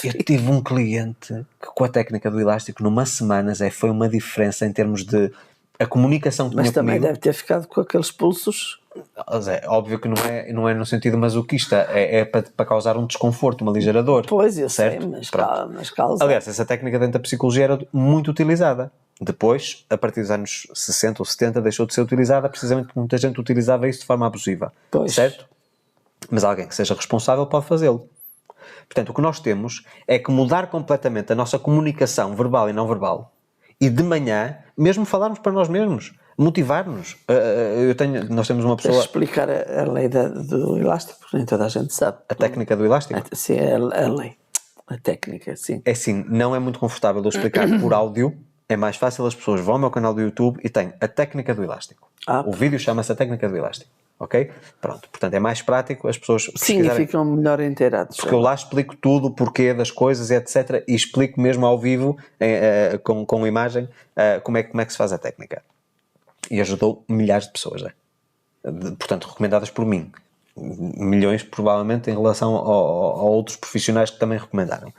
Eu tive um cliente que com a técnica do elástico, numa semana, foi uma diferença em termos de a comunicação que Mas tinha também comigo. deve ter ficado com aqueles pulsos. Zé, óbvio que não é no sentido masoquista, é para causar um desconforto, uma ligeira dor. Pois, eu certo? sei, Pronto. mas causa. Aliás, essa técnica dentro da psicologia era muito utilizada. Depois, a partir dos anos 60 ou 70, deixou de ser utilizada precisamente porque muita gente utilizava isso de forma abusiva. Pois. Certo? Mas alguém que seja responsável pode fazê-lo. Portanto, o que nós temos é que mudar completamente a nossa comunicação verbal e não verbal. E de manhã, mesmo falarmos para nós mesmos, motivar-nos. Nós temos uma pessoa... Deixa explicar a lei do elástico, porque nem toda a gente sabe. A técnica do elástico? Sim, a lei. A técnica, sim. É assim, não é muito confortável de eu explicar por áudio. É mais fácil, as pessoas vão ao meu canal do YouTube e têm a técnica do elástico. O vídeo chama-se a técnica do elástico. Ok? Pronto. Portanto, é mais prático as pessoas Sim, e ficam melhor inteirados. Porque eu lá explico tudo, o porquê das coisas, etc. E explico mesmo ao vivo, com imagem, como é que se faz a técnica. E ajudou milhares de pessoas. Portanto, recomendadas por mim. Milhões, provavelmente, em relação a outros profissionais que também recomendaram.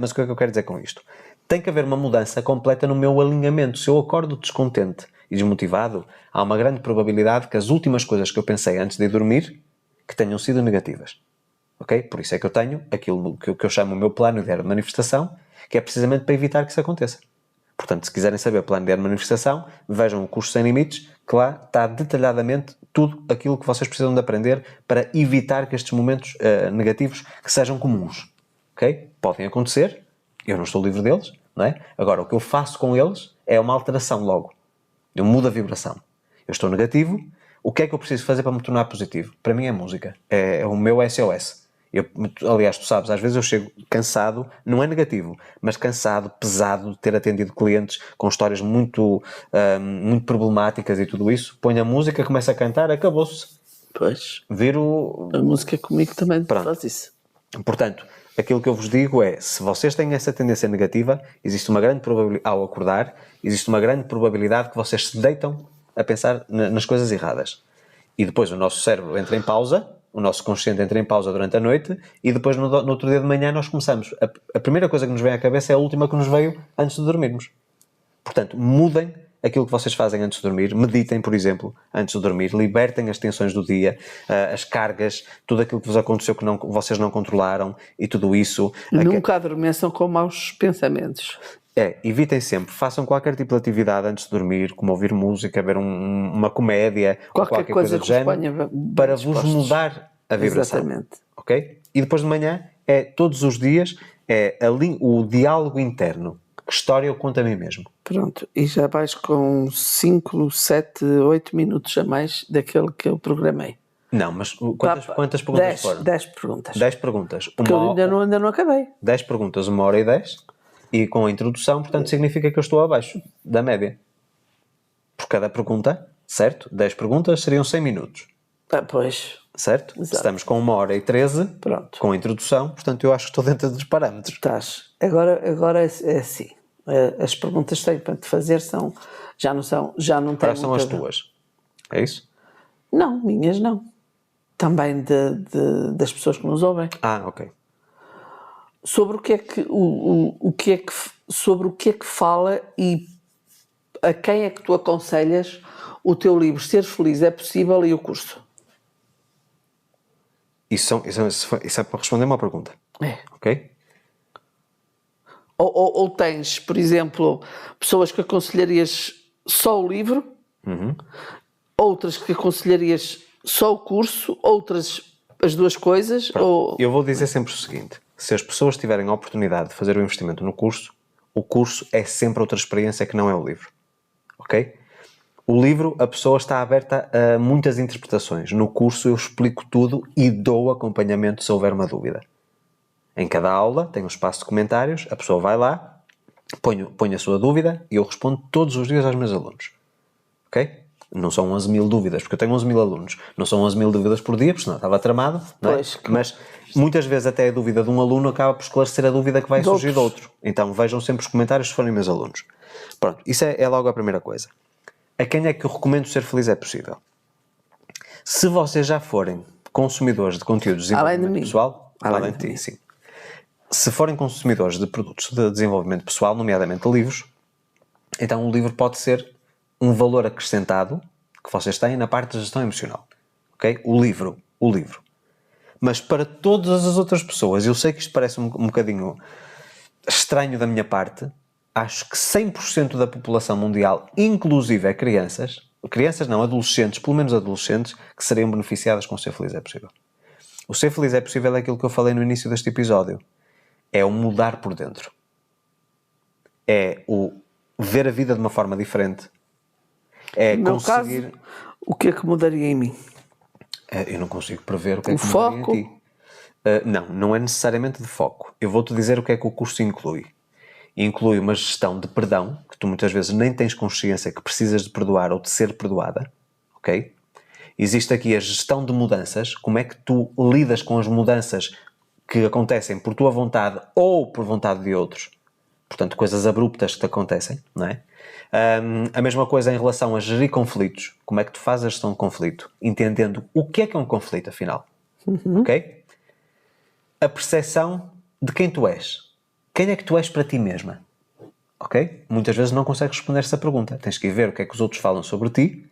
Mas o que é que eu quero dizer com isto? Tem que haver uma mudança completa no meu alinhamento. Se eu acordo descontente e desmotivado, há uma grande probabilidade que as últimas coisas que eu pensei antes de ir dormir que tenham sido negativas. Ok? Por isso é que eu tenho aquilo que eu chamo o meu plano diário de manifestação, que é precisamente para evitar que isso aconteça. Portanto, se quiserem saber o plano diário de manifestação, vejam o curso Sem Limites, que lá está detalhadamente tudo aquilo que vocês precisam de aprender para evitar que estes momentos negativos que sejam comuns. Ok? Podem acontecer, eu não estou livre deles, não é? Agora, o que eu faço com eles é uma alteração logo. Eu mudo a vibração. Eu estou negativo, o que é que eu preciso fazer para me tornar positivo? Para mim é música. É o meu SOS. Aliás, tu sabes, às vezes eu chego cansado, não é negativo, mas cansado, pesado de ter atendido clientes com histórias muito problemáticas e tudo isso. Ponho a música, começo a cantar, acabou-se. Pois. Viro... A música comigo também faz isso. Portanto, aquilo que eu vos digo é, se vocês têm essa tendência negativa, existe uma grande probabilidade, ao acordar, existe uma grande probabilidade que vocês se deitam a pensar nas coisas erradas. E depois o nosso cérebro entra em pausa, o nosso consciente entra em pausa durante a noite e depois no outro dia de manhã nós começamos. A primeira coisa que nos vem à cabeça é a última que nos veio antes de dormirmos. Portanto, mudem aquilo que vocês fazem antes de dormir, meditem, por exemplo, antes de dormir, libertem as tensões do dia, as cargas, tudo aquilo que vos aconteceu que vocês não controlaram e tudo isso. Nunca adormeçam com maus pensamentos. Evitem sempre, façam qualquer tipo de atividade antes de dormir, como ouvir música, ver uma comédia, qualquer coisa do género, para vos mudar a vibração. Exatamente. Ok? E depois de manhã, todos os dias, o diálogo interno. Que história eu conto a mim mesmo? Pronto, e já vais com 5, 7, 8 minutos a mais daquele que eu programei. Não, mas quantas perguntas foram? 10 perguntas. 10 perguntas. Porque eu ainda não acabei. 10 perguntas, 1h10. E com a introdução, portanto, significa que eu estou abaixo da média. Por cada pergunta, certo? 10 perguntas seriam 100 minutos. Pois. Certo? Exato. Estamos com 1h13. Pronto. Com a introdução, portanto, eu acho que estou dentro dos parâmetros. Estás. Agora é assim. As perguntas que tenho para te fazer já não têm. Quais são as tuas? É isso? Não, minhas não. Também das pessoas que nos ouvem. Ok. Sobre sobre o que é que fala e a quem é que tu aconselhas o teu livro Ser Feliz é Possível e o curso? Isso é para responder uma pergunta. Ok? Ou tens, por exemplo, pessoas que aconselharias só o livro, outras que aconselharias só o curso, outras as duas coisas? Ou... Eu vou dizer sempre o seguinte: se as pessoas tiverem a oportunidade de fazer o investimento no curso, o curso é sempre outra experiência que não é o livro. Ok? O livro, a pessoa está aberta a muitas interpretações. No curso eu explico tudo e dou acompanhamento se houver uma dúvida. Em cada aula tem um espaço de comentários, a pessoa vai lá, põe a sua dúvida e eu respondo todos os dias aos meus alunos. Ok? Não são 11.000 dúvidas, porque eu tenho 11.000 alunos. Não são 11.000 dúvidas por dia, porque senão estava tramado. Não é? Pois. Mas muitas vezes até a dúvida de um aluno acaba por esclarecer a dúvida que vai surgir de outro. Então vejam sempre os comentários se forem meus alunos. Pronto, isso é logo a primeira coisa. A quem é que eu recomendo ser feliz é possível? Se vocês já forem consumidores de conteúdos de desenvolvimento pessoal, além de ti, sim. Se forem consumidores de produtos de desenvolvimento pessoal, nomeadamente livros, então o livro pode ser um valor acrescentado que vocês têm na parte da gestão emocional. Ok? O livro. Mas para todas as outras pessoas, eu sei que isto parece um bocadinho estranho da minha parte, acho que 100% da população mundial, inclusive crianças não, adolescentes, pelo menos adolescentes, que seriam beneficiadas com o Ser Feliz é Possível. O Ser Feliz é Possível é aquilo que eu falei no início deste episódio. É o mudar por dentro. É o ver a vida de uma forma diferente. É no meu conseguir... caso, o que é que mudaria em mim? Eu não consigo prever o que é que foco? mudaria em ti. Não é necessariamente de foco. Eu vou-te dizer o que é que o curso inclui. Inclui uma gestão de perdão, que tu muitas vezes nem tens consciência que precisas de perdoar ou de ser perdoada, ok? Existe aqui a gestão de mudanças, como é que tu lidas com as mudanças que acontecem por tua vontade ou por vontade de outros, portanto coisas abruptas que te acontecem, não é? A mesma coisa em relação a gerir conflitos, como é que tu fazes a gestão de conflito, entendendo o que é um conflito afinal, ok? A percepção de quem tu és. Quem é que tu és para ti mesma? Ok? Muitas vezes não consegues responder essa pergunta. Tens que ir ver o que é que os outros falam sobre ti,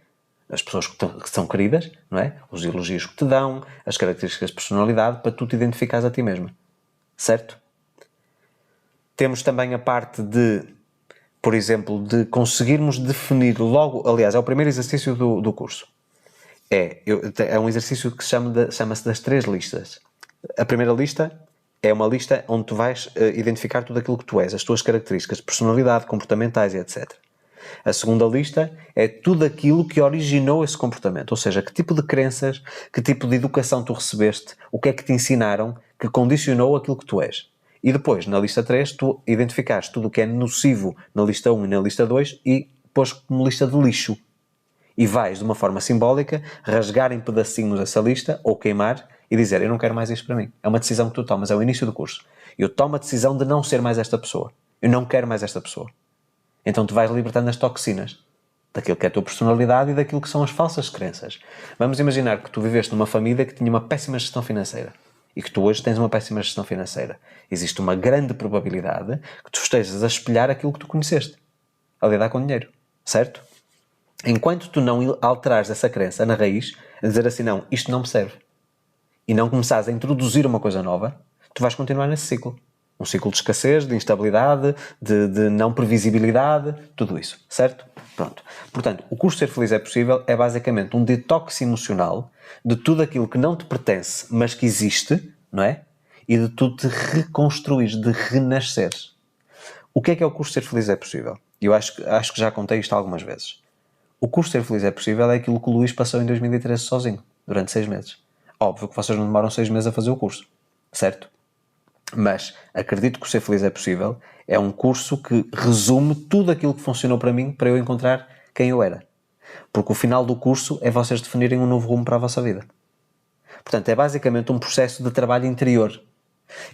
as pessoas que são queridas, não é? Os elogios que te dão, as características de personalidade, para tu te identificares a ti mesma. Certo? Temos também a parte de, por exemplo, de conseguirmos definir logo... Aliás, é o primeiro exercício do curso. É um exercício que chama-se das 3 listas. A primeira lista é uma lista onde tu vais identificar tudo aquilo que tu és, as tuas características de personalidade, comportamentais e etc. A segunda lista é tudo aquilo que originou esse comportamento, ou seja, que tipo de crenças, que tipo de educação tu recebeste, o que é que te ensinaram que condicionou aquilo que tu és. E depois, na lista 3, tu identificaste tudo o que é nocivo na lista 1 e na lista 2 e pôs como lista de lixo. E vais, de uma forma simbólica, rasgar em pedacinhos essa lista, ou queimar, e dizer, eu não quero mais isto para mim. É uma decisão que tu tomas, é o início do curso. Eu tomo a decisão de não ser mais esta pessoa. Eu não quero mais esta pessoa. Então tu vais libertando as toxinas daquilo que é a tua personalidade e daquilo que são as falsas crenças. Vamos imaginar que tu viveste numa família que tinha uma péssima gestão financeira e que tu hoje tens uma péssima gestão financeira. Existe uma grande probabilidade que tu estejas a espelhar aquilo que tu conheceste, a lidar com dinheiro, certo? Enquanto tu não alterares essa crença na raiz, a dizer assim, não, isto não me serve, e não começares a introduzir uma coisa nova, tu vais continuar nesse ciclo. Um ciclo de escassez, de instabilidade, de não previsibilidade, tudo isso, certo? Pronto. Portanto, o curso Ser Feliz é Possível é basicamente um detox emocional de tudo aquilo que não te pertence, mas que existe, não é? E de tu te reconstruires, de renasceres. O que é o curso Ser Feliz é Possível? Eu acho que já contei isto algumas vezes. O curso Ser Feliz é Possível é aquilo que o Luís passou em 2013 sozinho, durante 6 meses. Óbvio que vocês não demoram 6 meses a fazer o curso, certo? Mas acredito que o Ser Feliz é Possível é um curso que resume tudo aquilo que funcionou para mim para eu encontrar quem eu era. Porque o final do curso é vocês definirem um novo rumo para a vossa vida. Portanto, é basicamente um processo de trabalho interior.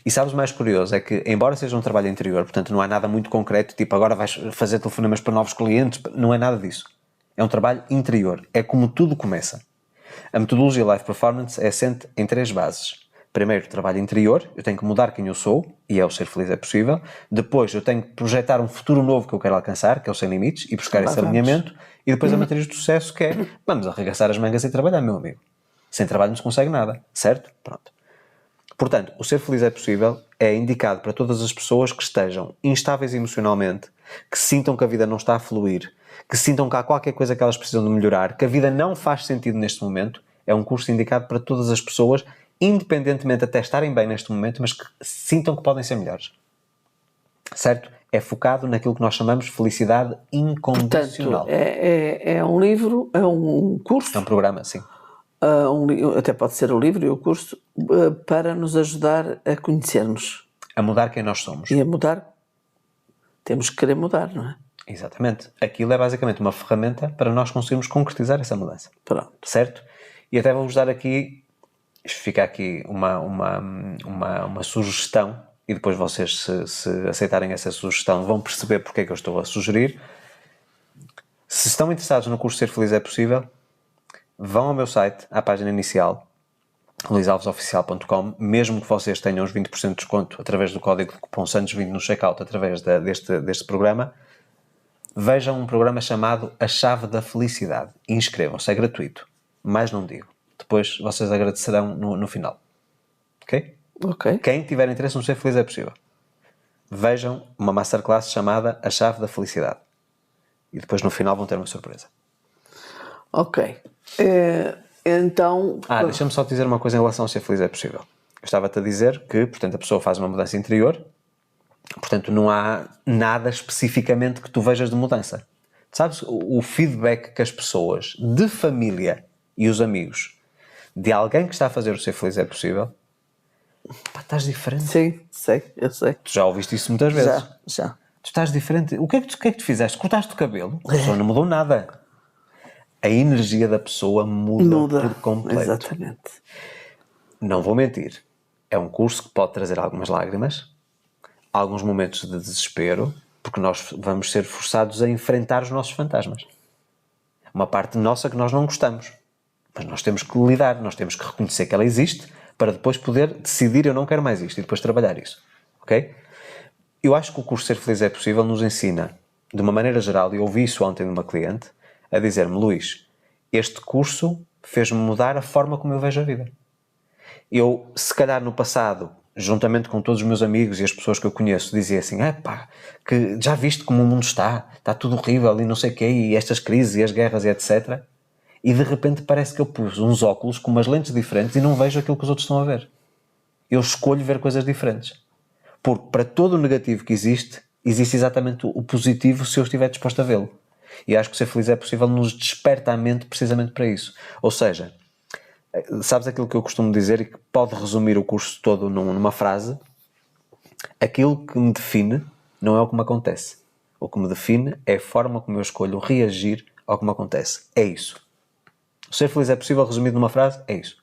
E sabes o mais curioso? É que, embora seja um trabalho interior, portanto não há nada muito concreto, tipo agora vais fazer telefonemas para novos clientes, não é nada disso. É um trabalho interior. É como tudo começa. A metodologia Life Performance é assente em 3 bases. Primeiro, trabalho interior. Eu tenho que mudar quem eu sou, e é o Ser Feliz é Possível. Depois, eu tenho que projetar um futuro novo que eu quero alcançar, que é o Sem Limites, e buscar esse alinhamento. E depois a matriz do sucesso, que é, vamos arregaçar as mangas e trabalhar, meu amigo. Sem trabalho não se consegue nada, certo? Pronto. Portanto, o Ser Feliz é Possível é indicado para todas as pessoas que estejam instáveis emocionalmente, que sintam que a vida não está a fluir, que sintam que há qualquer coisa que elas precisam de melhorar, que a vida não faz sentido neste momento. É um curso indicado para todas as pessoas, independentemente até estarem bem neste momento, mas que sintam que podem ser melhores. Certo? É focado naquilo que nós chamamos de felicidade incondicional. Portanto, é um livro, é um curso, É um programa, sim. até pode ser o livro e o curso, para nos ajudar a conhecer-nos A mudar quem nós somos. e a mudar. Temos que querer mudar, não é? Exatamente. Aquilo é basicamente uma ferramenta para nós conseguirmos concretizar essa mudança. Pronto. Certo? E até vou-vos dar aqui, isto fica aqui uma sugestão, e depois vocês, se aceitarem essa sugestão, vão perceber porque é que eu estou a sugerir. Se estão interessados no curso Ser Feliz é Possível, vão ao meu site, à página inicial, luisalvesoficial.com, mesmo que vocês tenham os 20% de desconto através do código de cupom Santos20 no checkout, através deste programa, vejam um programa chamado A Chave da Felicidade. Inscrevam-se, é gratuito. Mais não digo. Depois vocês agradecerão no final. Ok? Ok. Quem tiver interesse no Ser Feliz é Possível, vejam uma masterclass chamada A Chave da Felicidade. E depois no final vão ter uma surpresa. Ok. Então... Deixa-me só dizer uma coisa em relação ao Ser Feliz é Possível. Eu estava-te a dizer que, portanto, a pessoa faz uma mudança interior, portanto, não há nada especificamente que tu vejas de mudança. Sabes, o feedback que as pessoas de família e os amigos de alguém que está a fazer o Ser Feliz é Possível, pá, estás diferente. Sim, eu sei. Tu já ouviste isso muitas vezes. Já. Tu estás diferente. O que é que tu fizeste? Cortaste o cabelo? A pessoa não mudou nada. A energia da pessoa muda por completo. Exatamente. Não vou mentir. É um curso que pode trazer algumas lágrimas, alguns momentos de desespero, porque nós vamos ser forçados a enfrentar os nossos fantasmas. Uma parte nossa que nós não gostamos. Mas nós temos que lidar, nós temos que reconhecer que ela existe para depois poder decidir eu não quero mais isto e depois trabalhar isso. Ok? Eu acho que o curso Ser Feliz é Possível nos ensina, de uma maneira geral, e ouvi isso ontem de uma cliente, a dizer-me: Luís, este curso fez-me mudar a forma como eu vejo a vida. Eu, se calhar no passado, juntamente com todos os meus amigos e as pessoas que eu conheço, dizia assim: que já viste como o mundo está tudo horrível e não sei o quê, e estas crises e as guerras e etc. E de repente parece que eu pus uns óculos com umas lentes diferentes e não vejo aquilo que os outros estão a ver. Eu escolho ver coisas diferentes. Porque para todo o negativo que existe exatamente o positivo se eu estiver disposto a vê-lo. E acho que o Ser Feliz é Possível nos desperta a mente precisamente para isso. Ou seja, sabes aquilo que eu costumo dizer e que pode resumir o curso todo numa frase? Aquilo que me define não é o que me acontece. O que me define é a forma como eu escolho reagir ao que me acontece. É isso. O Ser Feliz é Possível, resumido numa frase, é isso.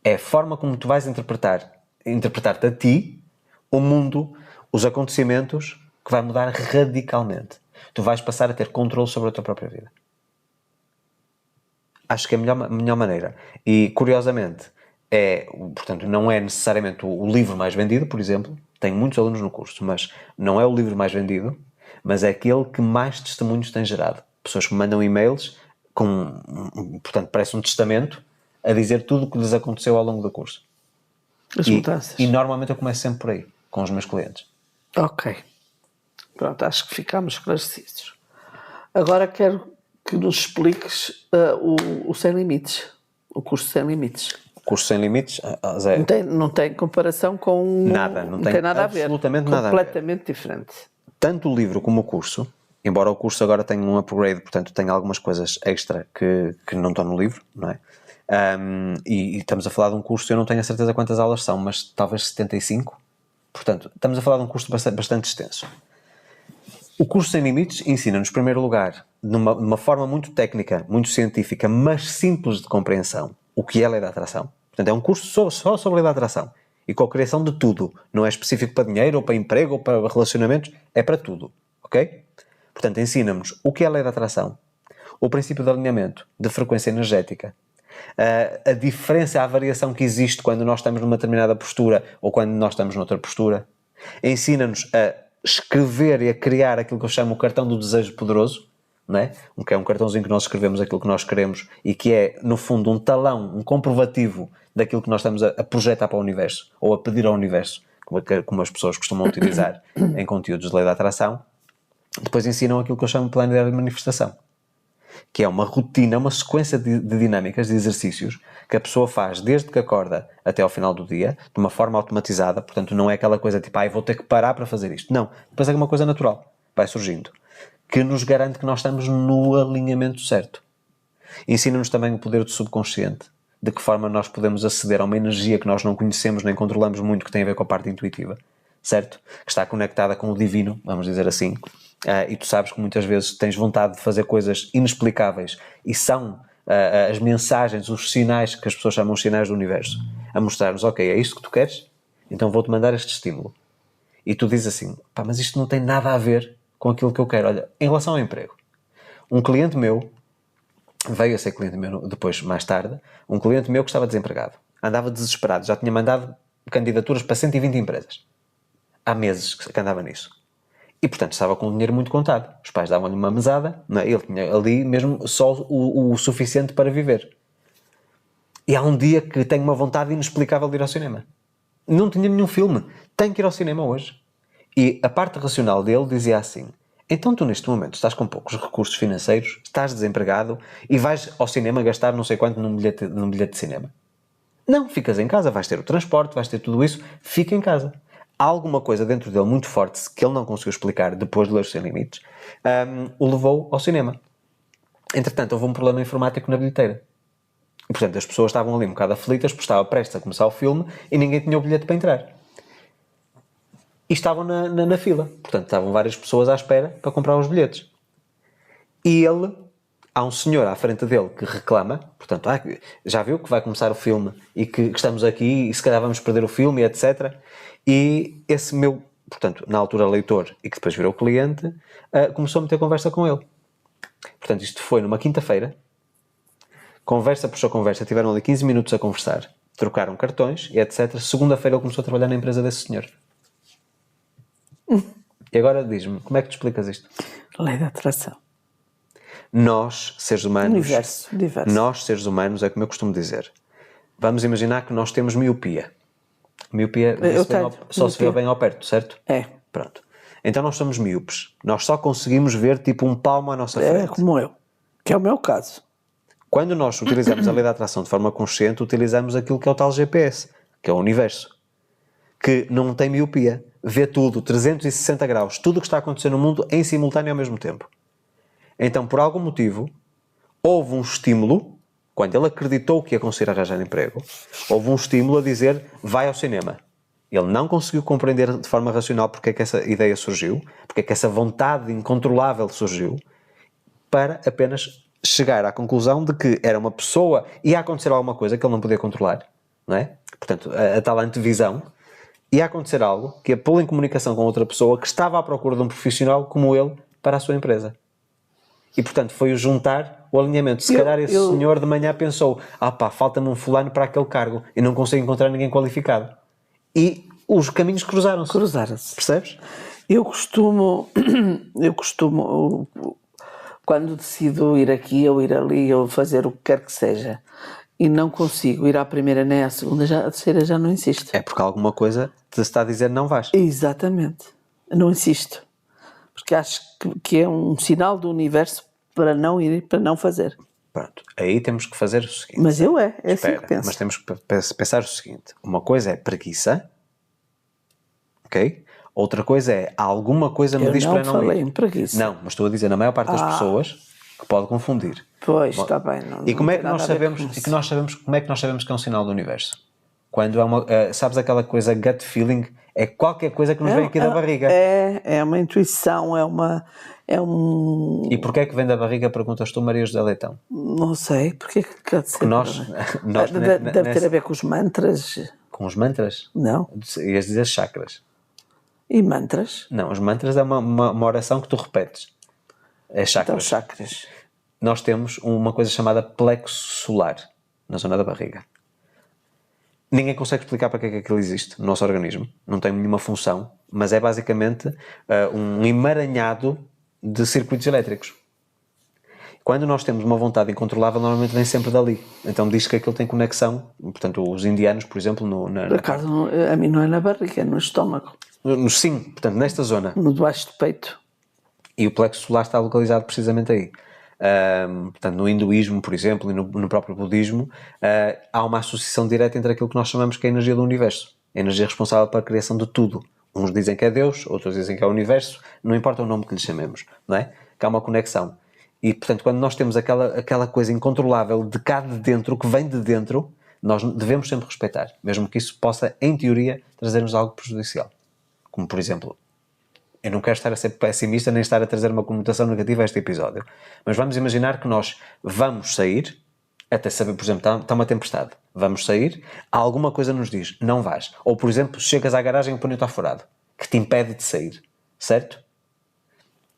É a forma como tu vais interpretar-te a ti, o mundo, os acontecimentos, que vai mudar radicalmente. Tu vais passar a ter controle sobre a tua própria vida. Acho que é a melhor maneira. E, curiosamente, portanto, não é necessariamente o livro mais vendido, por exemplo. Tenho muitos alunos no curso, mas não é o livro mais vendido, mas é aquele que mais testemunhos tem gerado. Pessoas que me mandam e-mails portanto, parece um testamento a dizer tudo o que lhes aconteceu ao longo do curso. As mudanças. E normalmente eu começo sempre por aí, com os meus clientes. Ok. Pronto, acho que ficámos esclarecidos. Agora quero que nos expliques o Sem Limites. O curso Sem Limites. O curso Sem Limites, Zé, Não tem comparação com... nada, não tem nada a ver. Absolutamente nada a ver. Completamente diferente. Tanto o livro como o curso, embora o curso agora tenha um upgrade, portanto tem algumas coisas extra que não estão no livro, não é? E estamos a falar de um curso, eu não tenho a certeza quantas aulas são, mas talvez 75. Portanto, estamos a falar de um curso bastante extenso. O curso Sem Limites ensina-nos, em primeiro lugar, de uma forma muito técnica, muito científica, mas simples de compreensão, o que é a lei da atração. Portanto, é um curso só sobre a lei da atração. E com a criação de tudo. Não é específico para dinheiro, ou para emprego, ou para relacionamentos. É para tudo. Ok? Portanto, ensina-nos o que é a lei da atração, o princípio de alinhamento, de frequência energética, a diferença, a variação que existe quando nós estamos numa determinada postura ou quando nós estamos noutra postura. Ensina-nos a escrever e a criar aquilo que eu chamo o cartão do desejo poderoso, não é? Que é um cartãozinho que nós escrevemos aquilo que nós queremos e que é, no fundo, um talão, um comprovativo daquilo que nós estamos a projetar para o universo ou a pedir ao universo, como as pessoas costumam utilizar em conteúdos de lei da atração. Depois ensinam aquilo que eu chamo de plano de manifestação. que é uma rotina, uma sequência de dinâmicas, de exercícios, que a pessoa faz desde que acorda até ao final do dia, de uma forma automatizada, portanto não é aquela coisa tipo, vou ter que parar para fazer isto. Não, depois é uma coisa natural, vai surgindo, que nos garante que nós estamos no alinhamento certo. Ensina-nos também o poder do subconsciente, de que forma nós podemos aceder a uma energia que nós não conhecemos nem controlamos muito, que tem a ver com a parte intuitiva, certo? Que está conectada com o divino, vamos dizer assim, e tu sabes que muitas vezes tens vontade de fazer coisas inexplicáveis e são as mensagens, os sinais que as pessoas chamam os sinais do universo, a mostrar-nos, ok, é isto que tu queres? Então vou-te mandar este estímulo. E tu dizes assim, mas isto não tem nada a ver com aquilo que eu quero. Olha, em relação ao emprego, um cliente meu, veio a ser cliente meu depois, mais tarde, um cliente meu que estava desempregado. Andava desesperado, já tinha mandado candidaturas para 120 empresas. Há meses que andava nisso. E, portanto, estava com o dinheiro muito contado. Os pais davam-lhe uma mesada, não é? Ele tinha ali mesmo só o suficiente para viver. E há um dia que tenho uma vontade inexplicável de ir ao cinema. Não tinha nenhum filme. Tenho que ir ao cinema hoje. E a parte racional dele dizia assim, então tu neste momento estás com poucos recursos financeiros, estás desempregado e vais ao cinema gastar não sei quanto num bilhete de cinema. Não, ficas em casa, vais ter o transporte, vais ter tudo isso, fica em casa. Há alguma coisa dentro dele muito forte que ele não conseguiu explicar depois de ler os seus limites, o levou ao cinema. Entretanto, houve um problema informático na bilheteira. E, portanto, as pessoas estavam ali um bocado aflitas porque estava prestes a começar o filme e ninguém tinha o bilhete para entrar. E estavam na fila. Portanto, estavam várias pessoas à espera para comprar os bilhetes. E há um senhor à frente dele que reclama, portanto, já viu que vai começar o filme e que estamos aqui e se calhar vamos perder o filme, etc. E esse meu, portanto, na altura leitor e que depois virou cliente, começou a meter conversa com ele. Portanto, isto foi numa quinta-feira, conversa puxou conversa, tiveram ali 15 minutos a conversar, trocaram cartões e etc. Segunda-feira ele começou a trabalhar na empresa desse senhor. E agora diz-me, como é que tu explicas isto? Lei da atração. Nós, seres humanos... Universo. Nós, seres humanos, é como eu costumo dizer. Vamos imaginar que nós temos miopia. Miopia só se vê bem ao perto, certo? É. Pronto. Então nós somos míopes. Nós só conseguimos ver tipo um palmo à nossa frente. É como eu, que é o meu caso. Quando nós utilizamos a lei da atração de forma consciente, utilizamos aquilo que é o tal GPS, que é o universo, que não tem miopia. Vê tudo, 360 graus, tudo o que está acontecendo no mundo em simultâneo ao mesmo tempo. Então, por algum motivo, houve um estímulo, quando ele acreditou que ia conseguir arranjar emprego, houve um estímulo a dizer, vai ao cinema. Ele não conseguiu compreender de forma racional porque é que essa ideia surgiu, porque é que essa vontade incontrolável surgiu, para apenas chegar à conclusão de que era uma pessoa, ia acontecer alguma coisa que ele não podia controlar, não é? Portanto, a tal antevisão, ia acontecer algo que ia pô-lo em comunicação com outra pessoa que estava à procura de um profissional como ele para a sua empresa. E, portanto, foi o juntar o alinhamento. Se calhar esse senhor de manhã pensou, falta-me um fulano para aquele cargo e não consigo encontrar ninguém qualificado. E os caminhos cruzaram-se. Percebes? Eu costumo, quando decido ir aqui ou ir ali ou fazer o que quer que seja e não consigo ir à primeira nem à segunda, a terceira já não insisto. É porque alguma coisa te está a dizer não vais. Exatamente. Não insisto. Porque acho que é um sinal do universo para não ir, para não fazer. Pronto, aí temos que fazer o seguinte. Mas assim que penso. Mas temos que pensar o seguinte. Uma coisa é preguiça, ok? Outra coisa é, alguma coisa me diz para não ir. Eu não falei em preguiça. Não, mas estou a dizer, na maior parte das pessoas, que pode confundir. Pois, está bem. E como é que nós sabemos, como é que nós sabemos que é um sinal do universo? Quando sabes aquela coisa gut feeling, é qualquer coisa que nos vem aqui da barriga. É uma intuição, é um... E porquê é que vem da barriga, perguntas tu, Maria José Leitão? Não sei, porque é que quer dizer? Porque deve ter a ver com os mantras. Com os mantras? Não. Ias dizer chakras. E mantras? Não, os mantras é uma oração que tu repetes. É chakras. Então, chakras. Nós temos uma coisa chamada plexo solar, na zona da barriga. Ninguém consegue explicar para que é que aquilo existe no nosso organismo. Não tem nenhuma função, mas é basicamente um emaranhado de circuitos elétricos. Quando nós temos uma vontade incontrolável, normalmente vem sempre dali. Então diz que aquilo tem conexão. Portanto, os indianos, por exemplo... Por acaso, a mim não é na barriga, é no estômago. Sim, portanto, nesta zona. No debaixo do peito. E o plexo solar está localizado precisamente aí. Portanto, no hinduísmo, por exemplo, e no próprio budismo, há uma associação direta entre aquilo que nós chamamos que é a energia do universo. A energia responsável pela criação de tudo. Uns dizem que é Deus, outros dizem que é o universo, não importa o nome que lhe chamemos, não é? Que há uma conexão. E, portanto, quando nós temos aquela coisa incontrolável de cá de dentro, que vem de dentro, nós devemos sempre respeitar, mesmo que isso possa, em teoria, trazer-nos algo prejudicial. Como, por exemplo, eu não quero estar a ser pessimista nem estar a trazer uma conotação negativa a este episódio, mas vamos imaginar que nós vamos sair, até saber, por exemplo, está uma tempestade, vamos sair, alguma coisa nos diz, não vais. Ou, por exemplo, chegas à garagem e o pneu está furado, que te impede de sair, certo?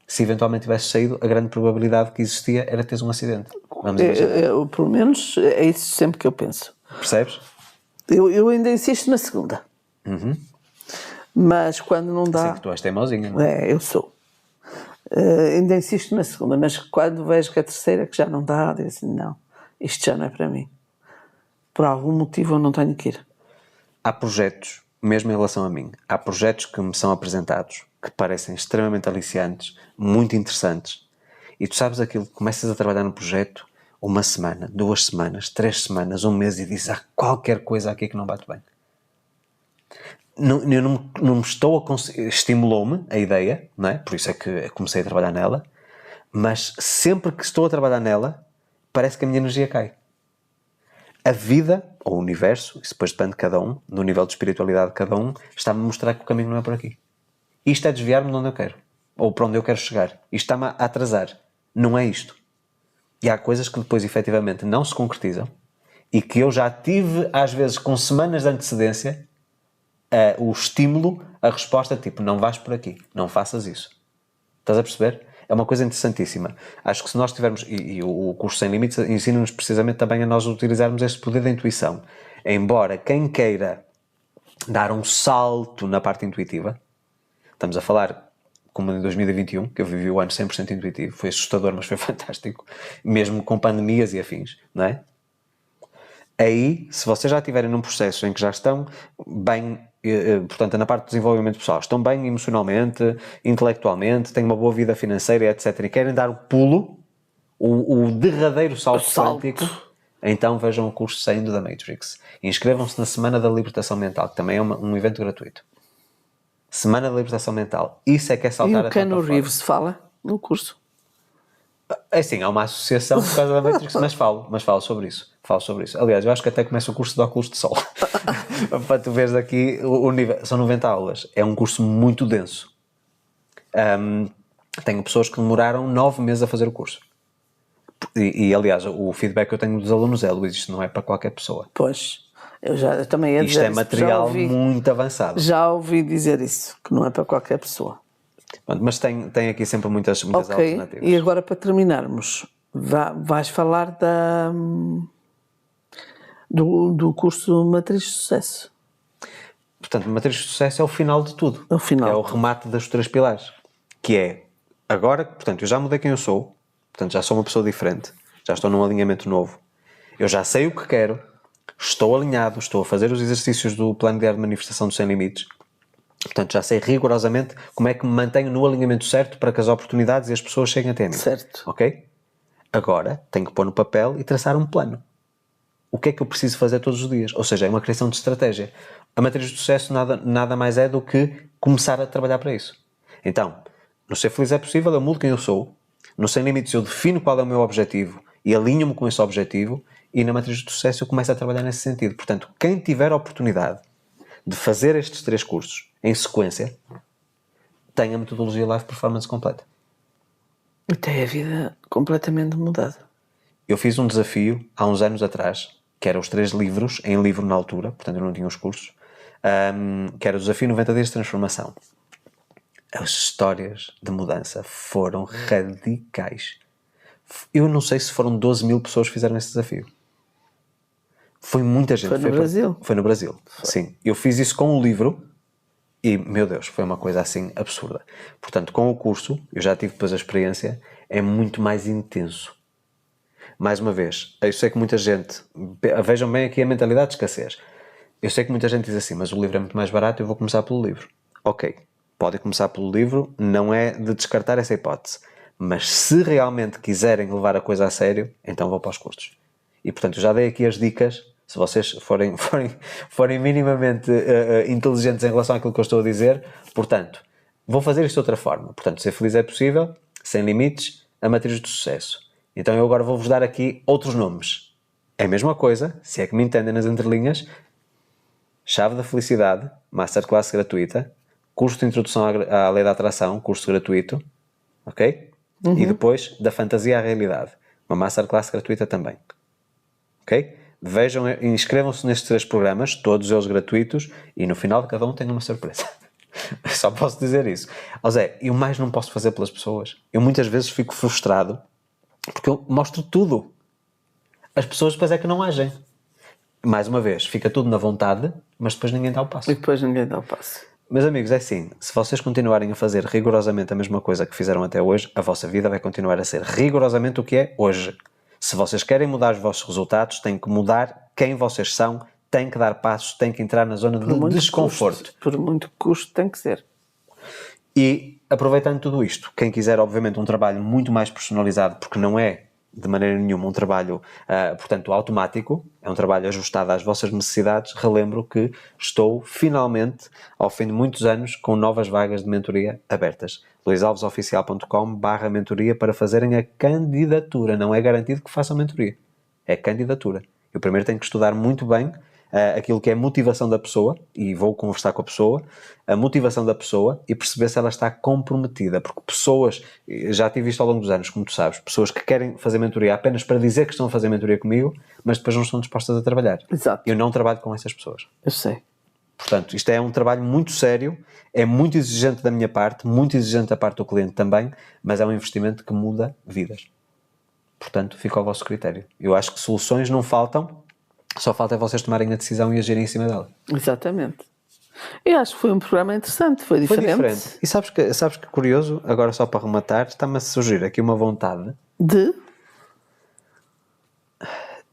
Se eventualmente tivesse saído, a grande probabilidade que existia era teres um acidente. Vamos imaginar. Pelo menos é isso sempre que eu penso. Percebes? Eu ainda insisto na segunda. Mas quando não dá... Sei que tu és teimosinha, não é? Eu sou. Ainda insisto na segunda, mas quando vejo que a terceira que já não dá, digo assim, não, isto já não é para mim. Por algum motivo eu não tenho que ir. Há projetos, mesmo em relação a mim, há projetos que me são apresentados que parecem extremamente aliciantes, muito interessantes, e tu sabes aquilo, começas a trabalhar no projeto uma semana, 2 semanas, 3 semanas, um mês, e dizes, há qualquer coisa aqui que não bate bem. Eu não me estou a conseguir, estimulou-me a ideia, não é? Por isso é que comecei a trabalhar nela, mas sempre que estou a trabalhar nela, parece que a minha energia cai. A vida, ou o universo, isso depois depende de cada um, do nível de espiritualidade de cada um, está-me a mostrar que o caminho não é por aqui. Isto é desviar-me de onde eu quero, ou para onde eu quero chegar. Isto está-me a atrasar. Não é isto. E há coisas que depois, efetivamente, não se concretizam e que eu já tive, às vezes, com semanas de antecedência, o estímulo, a resposta, tipo, não vais por aqui, não faças isso. Estás a perceber? É uma coisa interessantíssima. Acho que se nós tivermos, e o curso Sem Limites ensina-nos precisamente também a nós utilizarmos este poder da intuição. Embora quem queira dar um salto na parte intuitiva, estamos a falar como em 2021, que eu vivi o ano 100% intuitivo, foi assustador, mas foi fantástico, mesmo com pandemias e afins, não é? Aí, se vocês já estiverem num processo em que já estão bem, portanto, na parte do desenvolvimento pessoal, estão bem emocionalmente, intelectualmente, têm uma boa vida financeira, etc., e querem dar o pulo, o derradeiro salto quântico, então vejam o curso Saindo da Matrix. Inscrevam-se na Semana da Libertação Mental, que também é um evento gratuito. Semana da Libertação Mental. Isso é que é saltar a E o Keanu Reeves fala no curso? É assim, há uma associação por causa da Matrix, mas falo sobre isso. Falo sobre isso. Aliás, eu acho que até começa o curso de óculos de sol. Para tu veres aqui o nível. São 90 aulas. É um curso muito denso. Tenho pessoas que demoraram 9 meses a fazer o curso. Aliás, o feedback que eu tenho dos alunos é, Luís, isto não é para qualquer pessoa. Pois, eu também ia Isto dizer é material muito avançado. Já ouvi dizer isso, que não é para qualquer pessoa. Mas tem aqui sempre muitas alternativas. E agora, para terminarmos, vais falar do curso Matriz de Sucesso. Portanto, Matriz de Sucesso é o final de tudo. É o remate dos 3 pilares. Que é, agora, portanto, eu já mudei quem eu sou, portanto, já sou uma pessoa diferente, já estou num alinhamento novo, eu já sei o que quero, estou alinhado, estou a fazer os exercícios do plano diário de manifestação do Sem Limites, portanto, já sei rigorosamente como é que me mantenho no alinhamento certo para que as oportunidades e as pessoas cheguem até mim. Certo. Ok? Agora, tenho que pôr no papel e traçar um plano. O que é que eu preciso fazer todos os dias? Ou seja, é uma criação de estratégia. A matriz de sucesso nada mais é do que começar a trabalhar para isso. Então, no Ser Feliz é Possível, eu mudo quem eu sou. No Sem Limites eu defino qual é o meu objetivo e alinho-me com esse objetivo, e na matriz de sucesso eu começo a trabalhar nesse sentido. Portanto, quem tiver a oportunidade de fazer estes 3 cursos em sequência, tem a metodologia Life Performance completa. E tem a vida completamente mudada. Eu fiz um desafio há uns anos atrás, que era os 3 livros, em livro na altura, portanto eu não tinha os cursos, que era o Desafio 90 Dias de Transformação. As histórias de mudança foram radicais. Eu não sei se foram 12 mil pessoas que fizeram esse desafio. Foi muita gente. Foi no Brasil? Foi no Brasil, sim. Eu fiz isso com o livro e, meu Deus, foi uma coisa assim absurda. Portanto, com o curso, eu já tive depois a experiência, é muito mais intenso. Mais uma vez, eu sei que muita gente, vejam bem aqui a mentalidade de escassez. Eu sei que muita gente diz assim, mas o livro é muito mais barato, eu vou começar pelo livro. Ok, podem começar pelo livro, não é de descartar essa hipótese. Mas se realmente quiserem levar a coisa a sério, então vou para os cursos. E portanto, eu já dei aqui as dicas. Se vocês forem minimamente inteligentes em relação àquilo que eu estou a dizer, portanto, vou fazer isto de outra forma. Portanto, ser feliz é possível, sem limites, a matriz do sucesso. Então eu agora vou-vos dar aqui outros nomes. É a mesma coisa, se é que me entendem nas entrelinhas. Chave da Felicidade, Masterclass gratuita, curso de Introdução à Lei da Atração, curso gratuito, ok? E depois da Fantasia à Realidade, uma Masterclass gratuita também, ok? Vejam, inscrevam-se nestes 3 programas, todos eles gratuitos, e no final de cada um tem uma surpresa. Só posso dizer isso. Ó Zé, eu mais não posso fazer pelas pessoas. Eu muitas vezes fico frustrado porque eu mostro tudo. As pessoas depois é que não agem. Mais uma vez, fica tudo na vontade, mas depois ninguém dá o passo. E depois ninguém dá o passo. Meus amigos, é assim, se vocês continuarem a fazer rigorosamente a mesma coisa que fizeram até hoje, a vossa vida vai continuar a ser rigorosamente o que é hoje. Se vocês querem mudar os vossos resultados, têm que mudar quem vocês são, têm que dar passos, têm que entrar na zona de desconforto. Por muito custo tem que ser. E, aproveitando tudo isto, quem quiser, obviamente, um trabalho muito mais personalizado, porque não é, de maneira nenhuma, um trabalho, portanto, automático, é um trabalho ajustado às vossas necessidades, relembro que estou, finalmente, ao fim de muitos anos, com novas vagas de mentoria abertas. luisalvesoficial.com/mentoria para fazerem a candidatura. Não é garantido que façam mentoria. É candidatura. Eu primeiro tenho que estudar muito bem aquilo que é a motivação da pessoa, e vou conversar com a pessoa, a motivação da pessoa e perceber se ela está comprometida, porque pessoas, já tive isto ao longo dos anos, como tu sabes, pessoas que querem fazer mentoria apenas para dizer que estão a fazer mentoria comigo, mas depois não estão dispostas a trabalhar. Exato. Eu não trabalho com essas pessoas. Eu sei. Portanto, isto é um trabalho muito sério, é muito exigente da minha parte, muito exigente da parte do cliente também, mas é um investimento que muda vidas. Portanto, fica ao vosso critério. Eu acho que soluções não faltam, só falta é vocês tomarem a decisão e agirem em cima dela. Exatamente. Eu acho que foi um programa interessante, foi diferente. E sabes que curioso, agora só para rematar, está-me a surgir aqui uma vontade. De?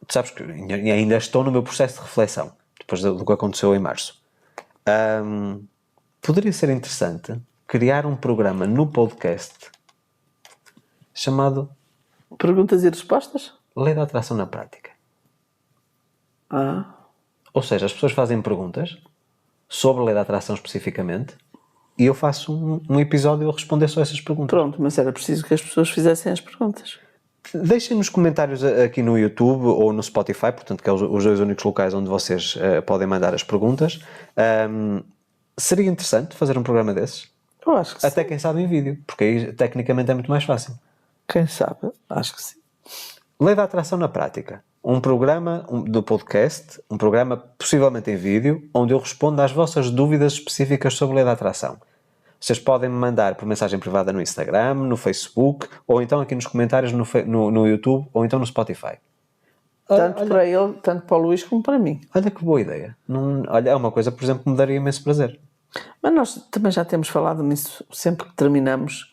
Tu sabes que ainda estou no meu processo de reflexão, depois do que aconteceu em março. Poderia ser interessante criar um programa no podcast chamado Perguntas e respostas? Lei da Atração na Prática. Ah. Ou seja, as pessoas fazem perguntas sobre a Lei da Atração especificamente e eu faço um episódio a responder só essas perguntas. Pronto, mas era preciso que as pessoas fizessem as perguntas. Deixem nos comentários aqui no YouTube ou no Spotify, portanto que é os 2 únicos locais onde vocês podem mandar as perguntas. Seria interessante fazer um programa desses? Eu acho que Até sim. quem sabe em vídeo, porque aí tecnicamente é muito mais fácil. Quem sabe? Acho que sim. Lei da Atração na Prática. Um programa do podcast, um programa possivelmente em vídeo, onde eu respondo às vossas dúvidas específicas sobre a Lei da Atração. Vocês podem me mandar por mensagem privada no Instagram, no Facebook, ou então aqui nos comentários no YouTube, ou então no Spotify. Tanto para ele, tanto para o Luís como para mim. Olha que boa ideia. Olha, é uma coisa, por exemplo, que me daria imenso prazer. Mas nós também já temos falado nisso sempre que terminamos,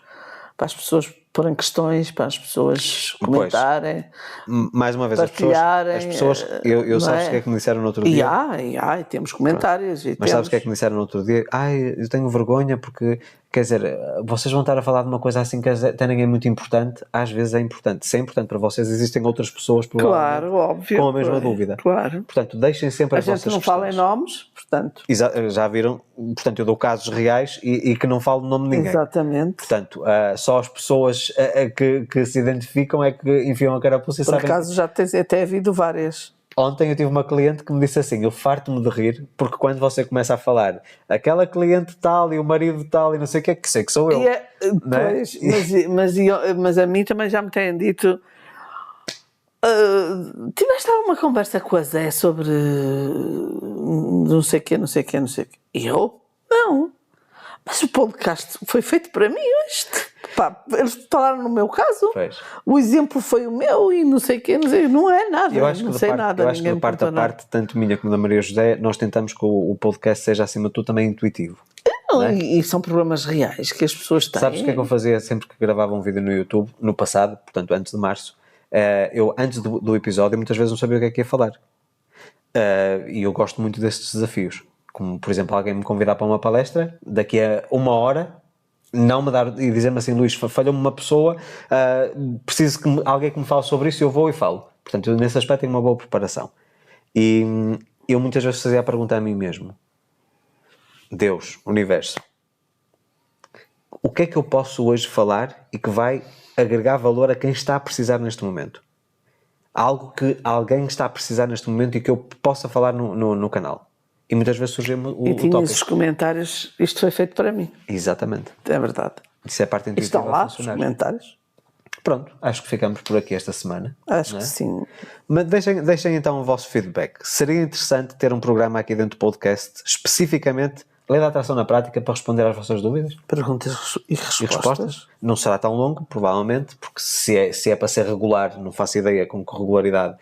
para as pessoas porem questões, para as pessoas comentarem, Mais uma vez, partilharem. as pessoas eu sabes o que é que me disseram no outro dia? E temos comentários. Mas sabes o que é que me disseram no outro dia? Eu tenho vergonha porque, quer dizer, vocês vão estar a falar de uma coisa assim que até nem é muito importante. Às vezes é importante. Se é importante para vocês, existem outras pessoas Claro, óbvio, com a mesma dúvida. Claro. Portanto, deixem sempre as vossas A gente não questões. fala em nomes, portanto. Já viram? Portanto, eu dou casos reais e que não falo o nome de ninguém. Exatamente. Portanto, só as pessoas que se identificam é que enfiam a carapuça e Por sabem. acaso já tens até havido várias. Ontem eu tive uma cliente que me disse assim, eu farto-me de rir, porque quando você começa a falar aquela cliente tal e o marido tal e não sei o que sei que sou eu. Não é? Pois, mas a mim também já me têm dito, tiveste alguma conversa com a Zé sobre não sei o quê. E eu? Não. Mas o podcast foi feito para mim. Pá, eles falaram no meu caso. Pois. O exemplo foi o meu e não sei o quê. Não é nada. Eu acho não que sei nada. Eu acho que de parte a parte, tanto minha como da Maria José, nós tentamos que o podcast seja acima de tudo também intuitivo. Não é? E são problemas reais que as pessoas têm. Sabes o que é que eu fazia sempre que gravava um vídeo no YouTube, no passado, portanto antes de março? Eu antes do episódio muitas vezes não sabia o que é que ia falar. E eu gosto muito destes desafios. Como, por exemplo, alguém me convidar para uma palestra, daqui a 1 hora não me dar e dizer-me assim, Luís, falhou-me uma pessoa, preciso que alguém que me fale sobre isso, eu vou e falo. Portanto, eu, nesse aspecto tenho uma boa preparação. E eu muitas vezes fazia a pergunta a mim mesmo: Deus, Universo, o que é que eu posso hoje falar e que vai agregar valor a quem está a precisar neste momento? Algo que alguém está a precisar neste momento e que eu possa falar no canal. E muitas vezes surgiu-me o E tinha tópico. esses comentários, isto foi feito para mim. Exatamente. É verdade. Isso é a parte E intuitiva estão lá a os funcionar. comentários? Pronto, acho que ficamos por aqui esta semana. Acho não é? que sim. Mas deixem então o vosso feedback. Seria interessante ter um programa aqui dentro do podcast, especificamente Lei da Atração na Prática, para responder às vossas dúvidas Perguntas e e respostas. respostas. Não será tão longo, provavelmente, porque se é para ser regular, não faço ideia com que regularidade,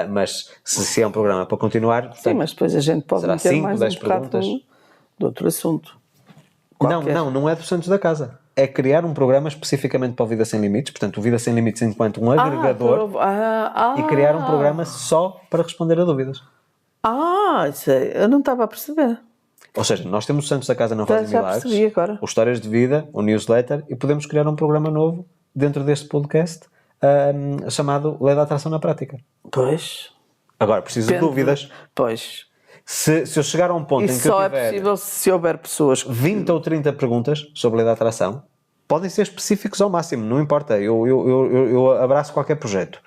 mas se é um programa para continuar... Sim, portanto, mas depois a gente pode será meter 5, mais 10 um bocado perguntas? de outro assunto. Qualquer. Não é do Santos da Casa. É criar um programa especificamente para o Vida Sem Limites, portanto, o Vida Sem Limites enquanto um agregador, e criar um programa só para responder a dúvidas. Isso é, eu não estava a perceber. Ou seja, nós temos o Santos da Casa Não Já Fazem percebi Milagres, agora. o Histórias de Vida, o Newsletter, e podemos criar um programa novo dentro deste podcast chamado Lei da Atração na Prática. Pois. Agora, preciso de dúvidas. Pois. Se eu chegar a um ponto em Isso que eu só é tiver possível se houver pessoas que... 20 ou 30 perguntas sobre a lei da atração, podem ser específicos ao máximo, não importa, eu abraço qualquer projeto.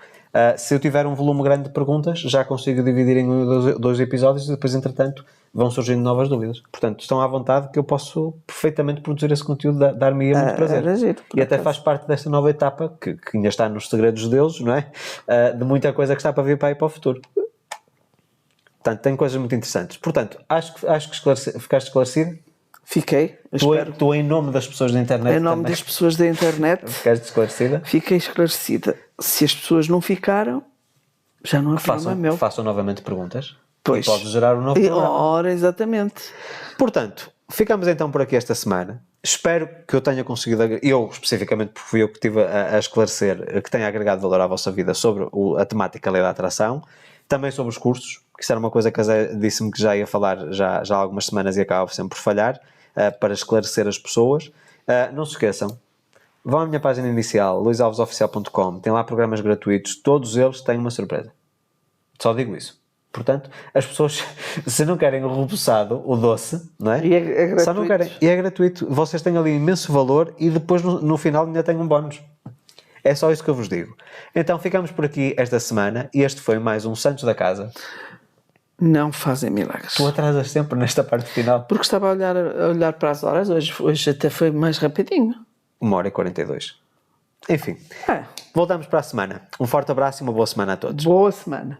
Se eu tiver um volume grande de perguntas, já consigo dividir em 1 ou 2 episódios e depois, entretanto, vão surgindo novas dúvidas. Portanto, estão à vontade que eu posso perfeitamente produzir esse conteúdo, dar-me muito prazer. era giro, por E até acaso. faz parte desta nova etapa, que ainda está nos segredos deles, não é? De muita coisa que está para vir para aí para o futuro. Portanto, tem coisas muito interessantes. Portanto, acho que ficaste esclarecido. Fiquei, espero. Tu, em nome das pessoas da internet, Em nome também das pessoas da internet, ficaste esclarecida. fiquei esclarecida. Se as pessoas não ficaram, já não é problema meu. Façam novamente perguntas. Pois. E pode gerar um novo programa. Ora, exatamente. Portanto, ficamos então por aqui esta semana. Espero que eu tenha conseguido, eu especificamente, porque fui eu que estive a esclarecer, que tenha agregado valor à vossa vida sobre a temática Lei da Atração, também sobre os cursos, que isso era uma coisa que a Zé disse-me que já ia falar já há algumas semanas e acaba sempre por falhar, para esclarecer as pessoas. Não se esqueçam, vão à minha página inicial, luisalvesoficial.com, tem lá programas gratuitos, todos eles têm uma surpresa. Só digo isso. Portanto, as pessoas, se não querem o repousado, o doce, não é? E é gratuito. Só não querem. E é gratuito. Vocês têm ali imenso valor e depois no final ainda têm um bónus. É só isso que eu vos digo. Então ficamos por aqui esta semana e este foi mais um Santos da Casa. Não fazem milagres. Tu atrasas sempre nesta parte final. Porque estava a olhar para as horas, hoje até foi mais rapidinho. 1h42. Enfim, voltamos para a semana. Um forte abraço e uma boa semana a todos. Boa semana.